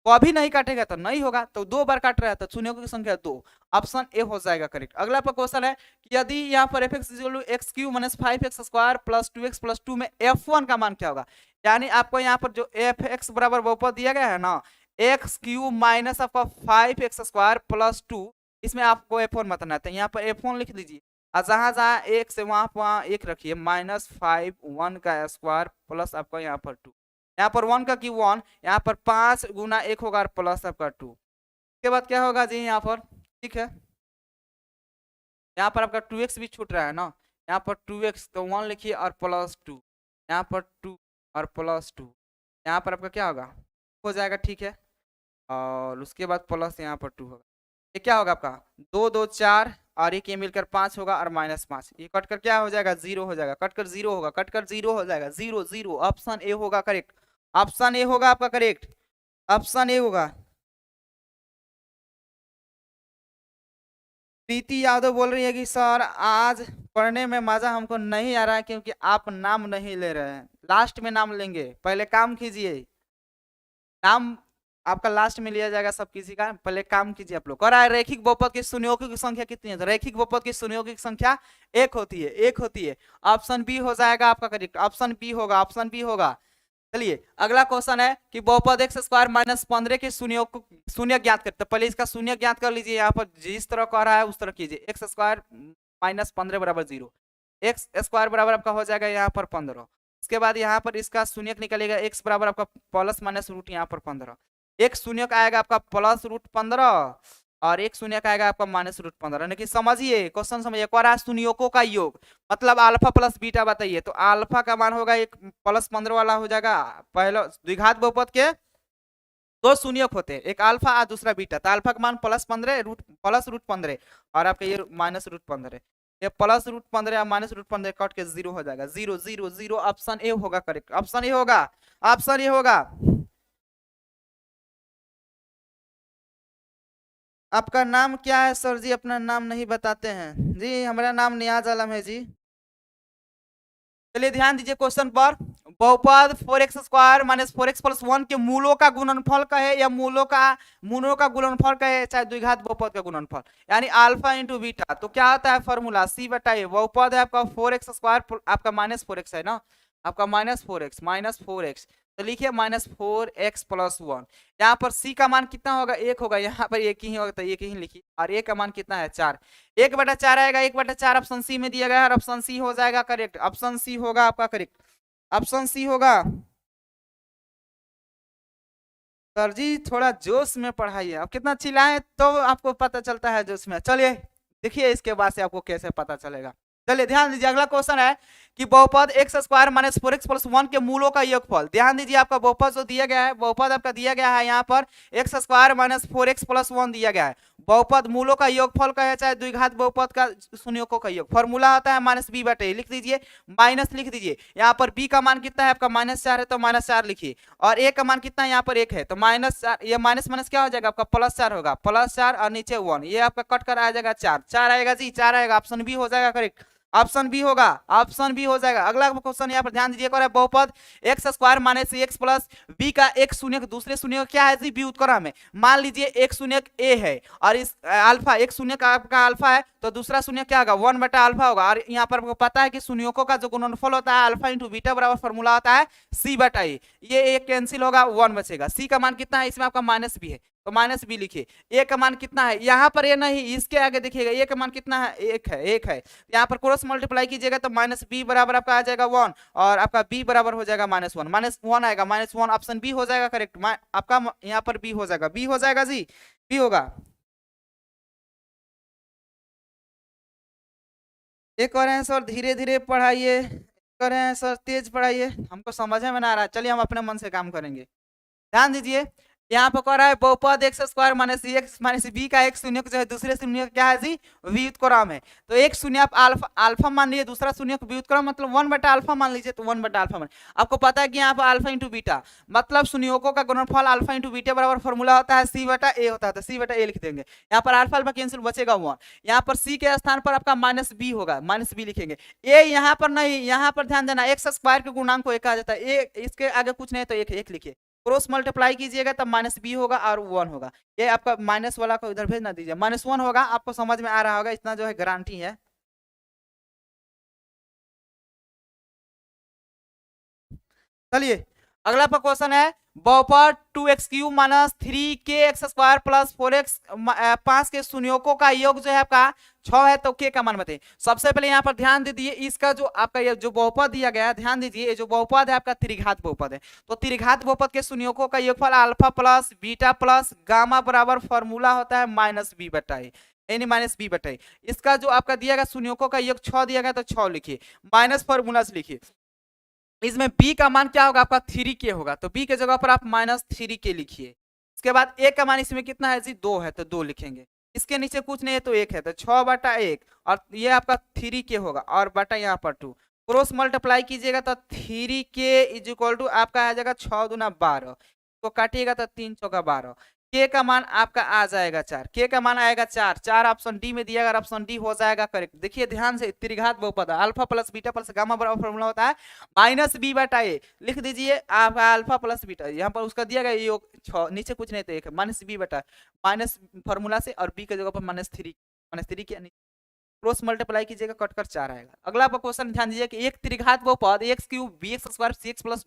कभी नहीं काटेगा तो नहीं होगा, तो 2 बार काट रहा है तो शून्यों की संख्या 2, ऑप्शन ए हो जाएगा करेक्ट। अगला पर क्वेश्चन है कि यदि यहाँ पर F x Q minus 5x square plus 2x plus 2 में f1 का मान क्या होगा, यानी आपको यहाँ पर जो एफ एक्स बराबर बहुपद दिया गया है ना, एक्स क्यू माइनस आपका 5x स्क्वायर प्लस 2, इसमें आपको f1 बताना है, यहाँ पर f1 लिख दीजिए, और जहां जहां एक से वहां एक रखिए, -5 1 का स्क्वायर प्लस आपका यहाँ पर 2, यहाँ पर 1 का की 1, यहाँ पर 5 गुना 1 होगा प्लस आपका 2, उसके बाद क्या होगा जी यहाँ पर, ठीक है यहाँ पर आपका 2x भी छूट रहा है ना, यहाँ पर 2x तो 1 लिखिए और प्लस 2, यहाँ पर 2 और प्लस 2, यहाँ पर आपका क्या होगा हो जाएगा, ठीक है, और उसके बाद प्लस यहाँ पर 2 होगा, ये क्या होगा आपका 2 2 4 और एक ये मिलकर 5 होगा और -5, ये कट कर क्या हो जाएगा 0 हो जाएगा, कट कर 0 होगा, कट कर 0 हो जाएगा, 0 0, ऑप्शन ए होगा करेक्ट, ऑप्शन ए होगा आपका करेक्ट, ऑप्शन ए होगा। प्रीति यादव बोल रही है कि सर आज पढ़ने में मजा हमको नहीं आ रहा है क्योंकि आप नाम नहीं ले रहे हैं, लास्ट में नाम लेंगे, पहले काम कीजिए, नाम आपका लास्ट में लिया जाएगा सब किसी का, पहले काम कीजिए आप लोग। और रैखिक बहुपद के शून्यों की संख्या कितनी है, तो रैखिक बहुपद की शून्यों की संख्या 1 होती है, 1 होती है, ऑप्शन बी हो जाएगा आपका करेक्ट, ऑप्शन बी होगा, ऑप्शन बी होगा। चलिए अगला क्वेश्चन है कि बहुपद एक्स स्क्वायर माइनस 15 के शून्य ज्ञात करते, पहले इसका शून्य ज्ञात कर लीजिए, यहाँ पर जिस तरह कह रहा है उस तरह कीजिए, एक्स स्क्वायर माइनस 15 बराबर 0, एक्स स्क्वायर बराबर आपका हो जाएगा यहाँ पर 15, उसके बाद यहाँ पर इसका शून्य निकलेगा, एक्स बराबर आपका प्लस माइनस रूट यहाँ पर 15, एक शून्य का आएगा आपका प्लस रूट 15 और एक शून्य का आएगा आपका माइनस रूट 15, लेकिन समझिए क्वेश्चन समझिए, शून्यों का योग मतलब अल्फा प्लस बीटा बताइए, तो अल्फा का मान होगा एक प्लस 15 वाला हो जाएगा, पहले द्विघात बहुपद के 2 शून्यक होते हैं, एक अल्फा और दूसरा बीटा, तो अल्फा का मान प्लस 15 रूट 15 और आपका ये माइनस रूट 15, ये +√15 -√15 कट के 0 हो जाएगा, 0 0 0। ऑप्शन ए होगा करेक्ट, ऑप्शन ए होगा, ऑप्शन ए होगा। आपका नाम क्या है सर जी? अपना नाम नहीं बताते हैं जी। हमारा नाम नियाज आलम है जी। चलिए ध्यान दीजिए क्वेश्चन पर। बहुपद 4x² - 4x + 1 के मूलों का गुणनफल कहे या मूलों का गुणनफल कहे, चाहे द्विघात बहुपद का गुणनफल, यानी अल्फा इंटू बीटा। तो क्या होता है फॉर्मूला? सी बटा ए। बहुपद है आपका 4x², आपका -4x है ना, आपका -4x तो लिखिए -4x + 1। यहाँ पर सी का मान कितना होगा? 1 होगा। यहाँ पर एक ही होगा तो एक ही लिखिए। और ए का मान कितना है? 4। 1/4 आएगा, 1/4 ऑप्शन सी में दिया गया है और ऑप्शन सी हो जाएगा करेक्ट। ऑप्शन सी होगा आपका करेक्ट, ऑप्शन सी होगा। सर जी थोड़ा जोश में पढ़ाइए, आप कितना चिल्लाएं तो आपको पता चलता है जोश में। चलिए देखिए इसके बाद से आपको कैसे पता चलेगा। चलिए ध्यान दीजिए, अगला क्वेश्चन है कि बहुपद x² - 4x + 1 के मूलों का योगफल। ध्यान दीजिए, आपका बहुपद जो दिया गया है, बहुपद आपका दिया गया है यहाँ पर x² - 4x + 1 दिया गया है। बहुपद मूलों का योगफल का है, चाहे द्विघात बहुपद का संयोगों का योग। फॉर्मूला होता है -b/a। लिख दीजिए, माइनस लिख दीजिए। यहाँ पर b का मान कितना है आपका? -4 है तो -4 लिखिए। और a का मान कितना है? यहाँ पर 1 है तो -4, ये माइनस माइनस क्या हो जाएगा आपका? +4 होगा, +4 और नीचे 1, ये आपका कट कर आ जाएगा 4। 4 आएगा जी, 4 आएगा। ऑप्शन बी हो जाएगा करेक्ट, ऑप्शन बी होगा, ऑप्शन बी हो जाएगा। अगला क्वेश्चन यहाँ पर ध्यान दीजिए, बहुपद x² - x + b का एक शून्य दूसरे शून्य क्या है जी? बी उत्क्रम है। मान लीजिए एक शून्य ए है और इस अल्फा, एक शून्य का आपका अल्फा है तो दूसरा शून्य क्या होगा? 1/α होगा। और यहाँ पर आपको पता है कि शून्यों का जो गुणनफल होता है अल्फा इंटू बीटा बराबर फॉर्मूला होता है c/a। ये एक कैंसिल होगा, 1 बचेगा। सी का मान कितना है? इसमें आपका माइनस भी है तो -b लिखिए। ए का मान कितना है? यहाँ पर ये नहीं, इसके आगे देखिएगा ए का मान कितना है? 1 है, 1 है। यहाँ पर क्रॉस मल्टीप्लाई कीजिएगा तो -b बराबर आपका आ जाएगा 1 और आपका b बराबर हो जाएगा -1, -1 आएगा, -1 ऑप्शन बी हो जाएगा करेक्ट। आपका यहाँ पर बी हो जाएगा, बी हो जाएगा जी, बी होगा। एक कह रहे हैं सर धीरे धीरे पढ़ाइए, कह रहे हैं सर तेज पढ़ाइए, हमको समझ में ना आ रहा है। चलिए हम अपने मन से काम करेंगे। ध्यान दीजिए, यहाँ पर कह रहा है बहुपद x² - c b का एक शून्य जो है दूसरे शून्य क्या है जी? व्युत्क्रम है। तो एक शून्य आप अल्फा मान लीजिए, दूसरा शून्य व्युत्क्रम मतलब 1/α मान लीजिए तो 1/α मान। आपको पता है कि यहाँ पर अल्फा इंटू बीटा मतलब शून्यों का गुणनफल अल्फा इंटू बीटा बराबर फॉर्मूला होता है c/a होता है, तो c/a लिख देंगे। यहाँ पर अल्फा अल्फा कैंसिल, बचेगा 1। यहाँ पर c के स्थान पर आपका -b होगा, -b लिखेंगे। ए यहाँ पर नहीं, यहाँ पर ध्यान देना, x² के गुणांक को 1 कहा जाता है। इसके आगे कुछ नहीं तो 1 लिखिए। क्रॉस मल्टीप्लाई कीजिएगा तब -b होगा और 1 होगा। ये आपका माइनस वाला को इधर भेज ना दीजिए, -1 होगा। आपको समझ में आ रहा होगा, इतना जो है गारंटी है। चलिए अगला पर क्वेश्चन है बहुपद 2x³ - 3kx² + 4x 5 के शून्यों का योग जो है आपका 6 है तो k का मान बताइए। सबसे पहले यहाँ पर ध्यान दीजिए, इसका जो आपका ये जो बहुपद दिया गया है, ध्यान दीजिए, ये जो बहुपद है आपका त्रिघात बहुपद है। तो त्रिघात बहुपद के शून्यों का योगफल alpha plus beta plus gamma बराबर फॉर्मूला होता है -b/a, यानी -b/a। इसका जो आपका दिया गया शून्यों का योग 6 दिया गया तो 6 लिखिए, माइनस फॉर्मूला से लिखिए। इसमें b का मान क्या होगा आपका? 3k होगा, तो b के जगह पर आप -3k लिखिए। इसके बाद a का मान इसमें कितना है जी? 2 है तो 2 लिखेंगे। इसके नीचे कुछ नहीं है तो 1 है तो 6/1 और ये आपका 3k होगा और बटा यहाँ पर 2। क्रॉस मल्टीप्लाई कीजिएगा तो 3k = आपका आ जाएगा 6 दूना 12, तो काटिएगा तो 3 चौका 12। के का मान आपका आ जाएगा 4, के का मान आएगा 4, 4 ऑप्शन डी में दिया गया, ऑप्शन डी हो जाएगा करेक्ट। देखिए ध्यान से, त्रिघात बहुपद alpha plus beta plus gamma बराबर फॉर्मूला होता है -b/a। लिख दीजिए आप अल्फा प्लस बीटा, यहाँ पर उसका दिया गया योग 6, नीचे कुछ नहीं तो 1 -b/, माइनस फॉर्मूला से और b के जगह पर -3 के क्रॉस मल्टीप्लाई कीजिएगा, कट कर 4 आएगा। अगला क्वेश्चन ध्यान दीजिए कि एक त्रिघात बहुपद x³ bx² cx प्लस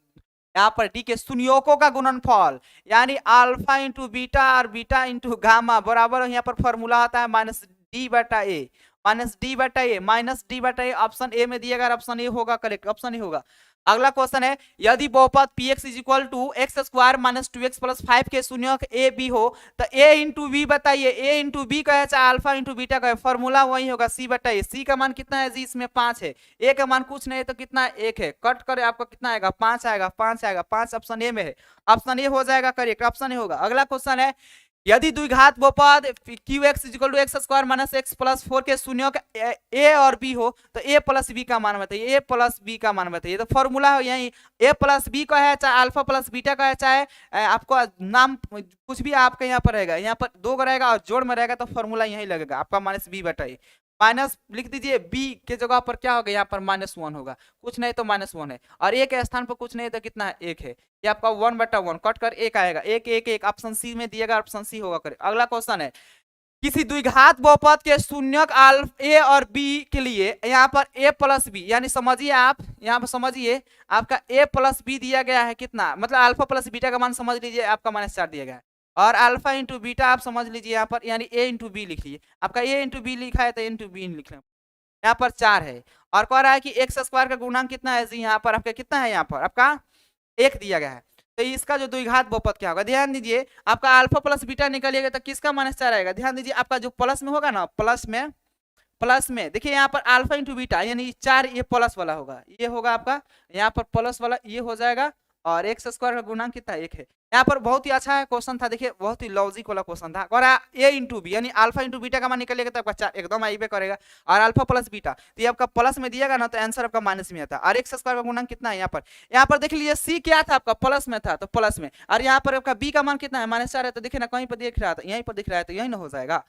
यहाँ पर डी के शून्यों का गुणनफल यानी अल्फा इंटू बीटा और बीटा इंटू गामा बराबर यहाँ पर फॉर्मूला आता है -d/a, -d/a ऑप्शन ए में दिया गया, ऑप्शन ए होगा करेक्ट, ऑप्शन ए होगा। अगला क्वेश्चन है यदि बहुपद px = x² - 2x + 5 के शून्य ए बी हो तो a इंटू बी बताइए। a इंटू बी का है चाहे अल्फा इंटू बीटा का है, फॉर्मूला वही होगा c/a। c का मान कितना है जी? इसमें 5 है। a का मान कुछ नहीं है तो कितना? 1 है। कट करे आपको कितना आएगा? 5 आएगा, 5 आएगा, 5 ऑप्शन ए में है, ऑप्शन ए हो जाएगा करेक्ट, ऑप्शन ए होगा। अगला क्वेश्चन है यदि द्विघात बहुपद Q X is equal to X square minus X plus 4 के शून्यों का ए और बी हो तो ए प्लस बी का मान बताइए, ए प्लस बी का मान बताइए। तो फॉर्मूला है यही, ए प्लस बी का है, चाहे अल्फा प्लस बीटा का है, चाहे आपको नाम कुछ भी आपका यहाँ पर रहेगा, यहाँ पर दो का रहेगा और जोड़ में रहेगा तो फॉर्मूला यही लगेगा आपका माइनस बी बताइए। माइनस लिख दीजिए, बी के जगह पर क्या होगा, यहाँ पर -1 होगा, कुछ नहीं तो -1 है, और ए के स्थान पर कुछ नहीं तो कितना है, 1 है, ये आपका 1/1 कट कर 1 आएगा, 1 1 1 ऑप्शन सी में दिएगा, ऑप्शन सी होगा। करे अगला क्वेश्चन है, किसी द्विघात बहुपद के शून्यक ए और बी के लिए यहाँ पर ए प्लस बी, यानी समझिए आप यहाँ पर समझिए आपका ए प्लस बी दिया गया है कितना, मतलब अल्फा प्लस बीटा का मान समझ लीजिए आपका -4 दिया गया है, और अल्फा इंटू बीटा आप समझ लीजिए यहाँ पर, यानी ए इंटू बी लिख लीजिए, आपका ए इंटू बी लिखा है तो इंटू बी लिख लें, यहाँ पर 4 है, और कह रहा है कि एक्स स्क्वायर का गुणांक कितना है जी, यहाँ पर आपका कितना है, यहाँ पर आपका 1 दिया गया है, तो इसका जो द्विघात बहुपद क्या होगा, ध्यान दीजिए आपका अल्फा प्लस बीटा निकलिएगा तो किसका -4 आएगा, ध्यान दीजिए आपका जो प्लस में होगा ना, प्लस में देखिए यहाँ पर अल्फा इंटू बीटा यानी 4, ये प्लस वाला होगा, ये होगा आपका यहाँ पर प्लस वाला, ये हो जाएगा, और एक्स स्क्वायर का गुणांक कितना 1 है। यहाँ पर बहुत ही अच्छा क्वेश्चन था, देखिए बहुत ही लॉजिक वाला क्वेश्चन था, और ए इंटू बी यानी अल्फा इंटू बीटा का मान निकलेगा तो आपका 4 एकदम आईबे करेगा, और अल्फा प्लस बीटा तो ये आपका प्लस में दिएगा ना तो आंसर आपका माइनस में आता है, और एक्स स्क्वायर का गुणांक कितना है, यहाँ पर देख लीजिए सी क्या था आपका प्लस में था तो प्लस में, और यहाँ पर आपका बी का मान कितना है -4 है, तो देखिए ना कहीं पर दिख रहा था, यहीं पर दिख रहा है, तो यही ना हो जाएगा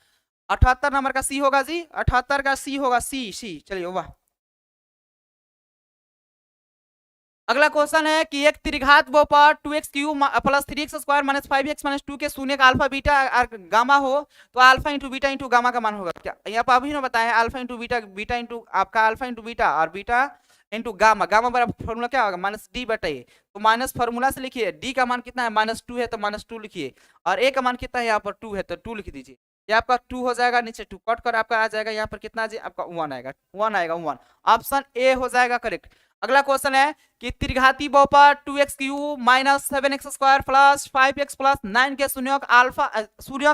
78 नंबर का सी होगा जी, 78 का सी होगा, सी चलिए वाह। अगला क्वेश्चन है कि एक त्रिघात बहुपद 2x³ plus 3x square minus 5x minus 2 के शून्य का अल्फा बीटा और गामा हो तो alpha into beta into gamma का मान होगा क्या, यहाँ पर अभी ना बताया alpha into beta, beta into आपका अल्फा इंटू बीटा और बीटा इंटू गामा, गामा बराबर फॉर्मूला क्या होगा -d बटाइए, तो माइनस फॉर्मूला से लिखिए, डी का मान कितना है -2 है तो -2 लिखिए, और ए का मान कितना है यहाँ पर 2 है तो 2 लिख दीजिए, ये आपका 2 हो जाएगा, नीचे 2 कट कर आपका आ जाएगा यहाँ पर कितना जी, आपका 1 आएगा, 1 आएगा 1, ऑप्शन ए हो जाएगा करेक्ट। अगला क्वेश्चन है कि त्रिघाती बहुपद 2x³ minus 7x square plus 5x plus 9 के शून्यक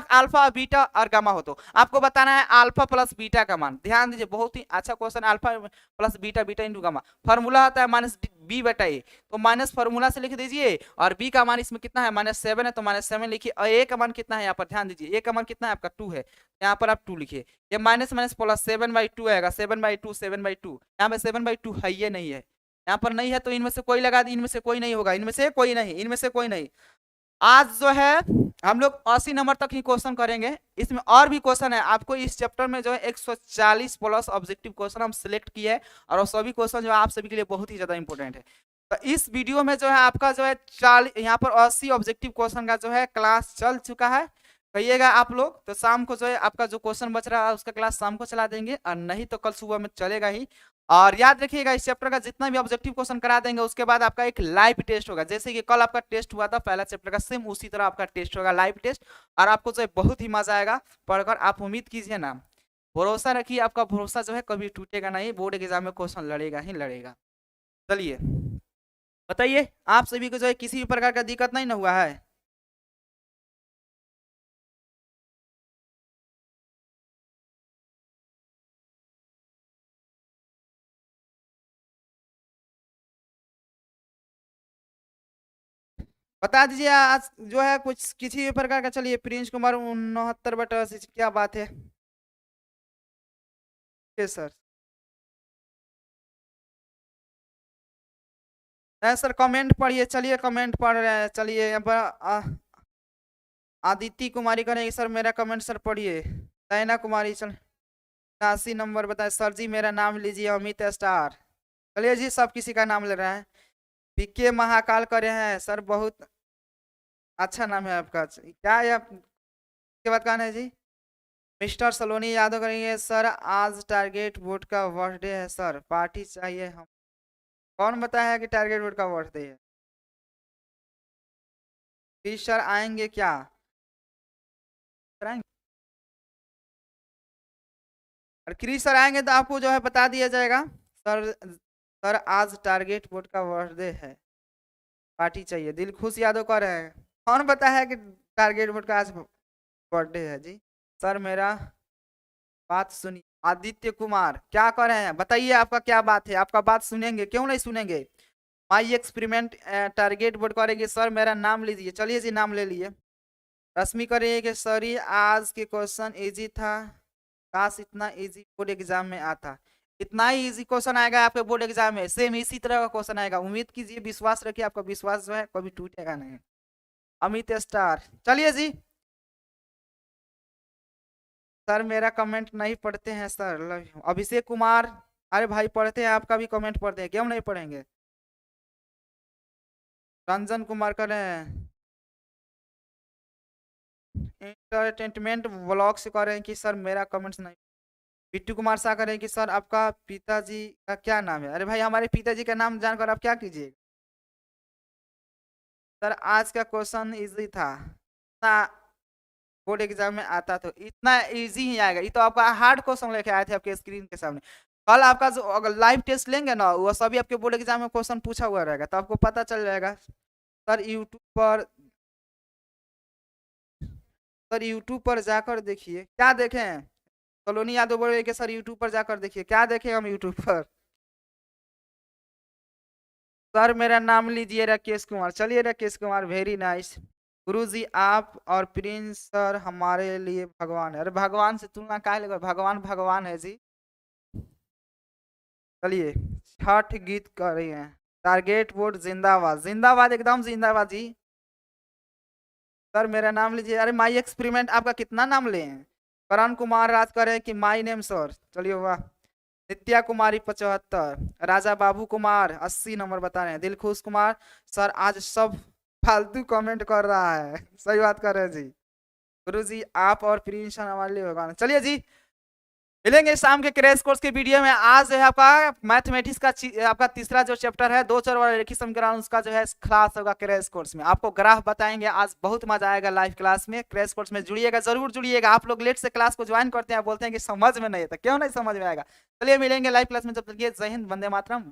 अल्फा बीटा और गामा हो तो आपको बताना है अल्फा प्लस बीटा का मान, ध्यान दीजिए बहुत ही अच्छा question, alpha plus beta, beta into gamma, formula होता है -b बटाई, तो माइनस फॉर्मूला से लिख दीजिए, और b का मान इसमें कितना है -7 है तो -7 लिखिए, और a का मान कितना है यहाँ पर ध्यान दीजिए, a का मान कितना है आपका 2 है, यहाँ पर आप 2 लिखिए, ये माइनस माइनस प्लस 7/2 आएगा, 7/2 7/2, यहाँ पे 7/2 है ये नहीं है, यहाँ पर नहीं है तो इनमें से कोई लगा दी, इनमें से कोई नहीं होगा, इनमें से कोई नहीं, इनमें से कोई नहीं। आज जो है हम लोग 80 नंबर तक ही क्वेश्चन करेंगे, इसमें और भी क्वेश्चन है, आपको इस चैप्टर में जो है 140 प्लस ऑब्जेक्टिव क्वेश्चन हम सिलेक्ट किए हैं, और वो सभी क्वेश्चन जो है आप सभी के लिए बहुत ही ज्यादा इंपॉर्टेंट है। तो इस वीडियो में जो है आपका जो है 40 यहाँ पर 80 ऑब्जेक्टिव क्वेश्चन का जो है क्लास चल चुका है, कहिएगा आप लोग, तो शाम को जो है आपका जो क्वेश्चन बच रहा है उसका क्लास शाम को चला देंगे, और नहीं तो कल सुबह में चलेगा ही। और याद रखिएगा इस चैप्टर का जितना भी ऑब्जेक्टिव क्वेश्चन करा देंगे उसके बाद आपका एक लाइव टेस्ट होगा, जैसे कि कल आपका टेस्ट हुआ था पहला चैप्टर का, सेम उसी तरह आपका टेस्ट होगा, लाइव टेस्ट, और आपको जो है बहुत ही मजा आएगा पढ़कर, आप उम्मीद कीजिए ना, भरोसा रखिए, आपका भरोसा जो है कभी टूटेगा नहीं, बोर्ड एग्जाम में क्वेश्चन लड़ेगा ही लड़ेगा। चलिए बताइए आप सभी को जो है किसी भी प्रकार का दिक्कत नहीं ना हुआ है। बता दीजिए आज जो है कुछ किसी भी प्रकार का, चलिए प्रिंस कुमार 69/80 क्या बात है, सर सर कमेंट पढ़िए, चलिए कमेंट पढ़ रहे हैं, चलिए यहाँ पर आदित्य कुमारी करेंगे सर मेरा कमेंट सर पढ़िए, नैना कुमारी चल 80 नंबर बताए सर जी, मेरा नाम लीजिए अमित स्टार, चलिए जी सब किसी का नाम ले रहे हैं, पीके महाकाल करे हैं सर, बहुत अच्छा नाम है आपका, क्या है आपके बाद कौन है जी, मिस्टर सलोनी यादव करेंगे सर, आज टारगेट वोट का बर्थडे है सर, पार्टी चाहिए हम, कौन बताया है कि टारगेट वोट का बर्थडे है, फिर सर आएंगे क्या, सर आएंगे, और क्रिस सर आएंगे तो आपको जो है बता दिया जाएगा, सर सर आज टारगेट वोट का बर्थडे है, पार्टी चाहिए, दिल खुश यादव कर रहे हैं, कौन बताया है कि टारगेट वोट का आज बर्थडे है जी, सर मेरा बात सुनिए, आदित्य कुमार क्या कर रहे हैं बताइए, आपका क्या बात है, आपका बात सुनेंगे, क्यों नहीं सुनेंगे, माई एक्सपेरिमेंट टारगेट वोट करेंगे सर, मेरा नाम लीजिए, चलिए जी नाम ले लिए, रश्मि करिए कि सॉरी आज के क्वेश्चन इजी था, काश इतना इजी बोर्ड एग्जाम में आता। इतना ही इजी क्वेश्चन आएगा आपके बोर्ड एग्जाम में, सेम इसी तरह का क्वेश्चन आएगा। उम्मीद कीजिए, विश्वास रखिए, आपका विश्वास जो है कभी टूटेगा नहीं। अमित स्टार, चलिए जी। सर मेरा कमेंट नहीं पढ़ते हैं sir, love you. Abhishek Kumar, अरे भाई पढ़ते हैं, आपका भी कमेंट पढ़ते हैं, क्यों नहीं पढ़ेंगे। रंजन कुमार कर रहे हैं एंटरटेनमेंट ब्लॉग से कह रहे हैं कि सर मेरा कमेंट्स नहीं। बिट्टू कुमार शाह कह रहे हैं कि सर आपका पिताजी का क्या नाम है। अरे भाई हमारे पिताजी का नाम जानकर आप क्या कीजिए। सर आज का क्वेश्चन इजी था, ना बोर्ड एग्जाम में आता तो इतना इजी ही आएगा। ये तो आपका हार्ड क्वेश्चन लेके आए थे आपके स्क्रीन के सामने। कल आपका जो अगर लाइव टेस्ट लेंगे ना, वो सभी आपके बोर्ड एग्जाम में क्वेश्चन पूछा हुआ रहेगा, तो आपको पता चल जाएगा। सर यूट्यूब पर, सर यूट्यूब पर जाकर देखिए। क्या देखें, कॉलोनी यादव बोल रहे कि सर यूट्यूब पर जाकर देखिए। क्या देखें हम यूट्यूब पर। सर मेरा नाम लीजिए राकेश कुमार। चलिए राकेश कुमार, वेरी नाइस। गुरुजी आप और प्रिंस सर हमारे लिए भगवान है। अरे भगवान से तुलना काहे लगे, भगवान भगवान है जी। चलिए छठ गीत कर रही हैं। टारगेट बोर्ड जिंदाबाद, जिंदाबाद एकदम जिंदाबाद जी। सर मेरा नाम लीजिए। अरे माई एक्सपेरिमेंट, आपका कितना नाम लें। करण कुमार राज करे कि माई नेम सर। चलिए वाह। नित्या कुमारी 75, राजा बाबू कुमार 80 नंबर बता रहे हैं। दिलखुश कुमार, सर आज सब फालतू कमेंट कर रहा है। सही बात कर रहे हैं जी। गुरु जी आप और प्रिंस हमारे लिए भगवान। चलिए जी, मिलेंगे शाम के क्रैश कोर्स के वीडियो में। आज जो है आपका मैथमेटिक्स का आपका तीसरा जो चैप्टर है, दो चर वाला रेखीय समीकरण, उसका जो है क्लास होगा क्रैश कोर्स में। आपको ग्राफ बताएंगे, आज बहुत मजा आएगा लाइव क्लास में। क्रैश कोर्स में जुड़िएगा, जरूर जुड़िएगा। आप लोग लेट से क्लास को ज्वाइन करते हैं, बोलते हैं कि समझ में नहीं आता, क्यों नहीं समझ में आएगा। चलिए मिलेंगे लाइव क्लास में, जब तक जय हिंद, वंदे मातरम।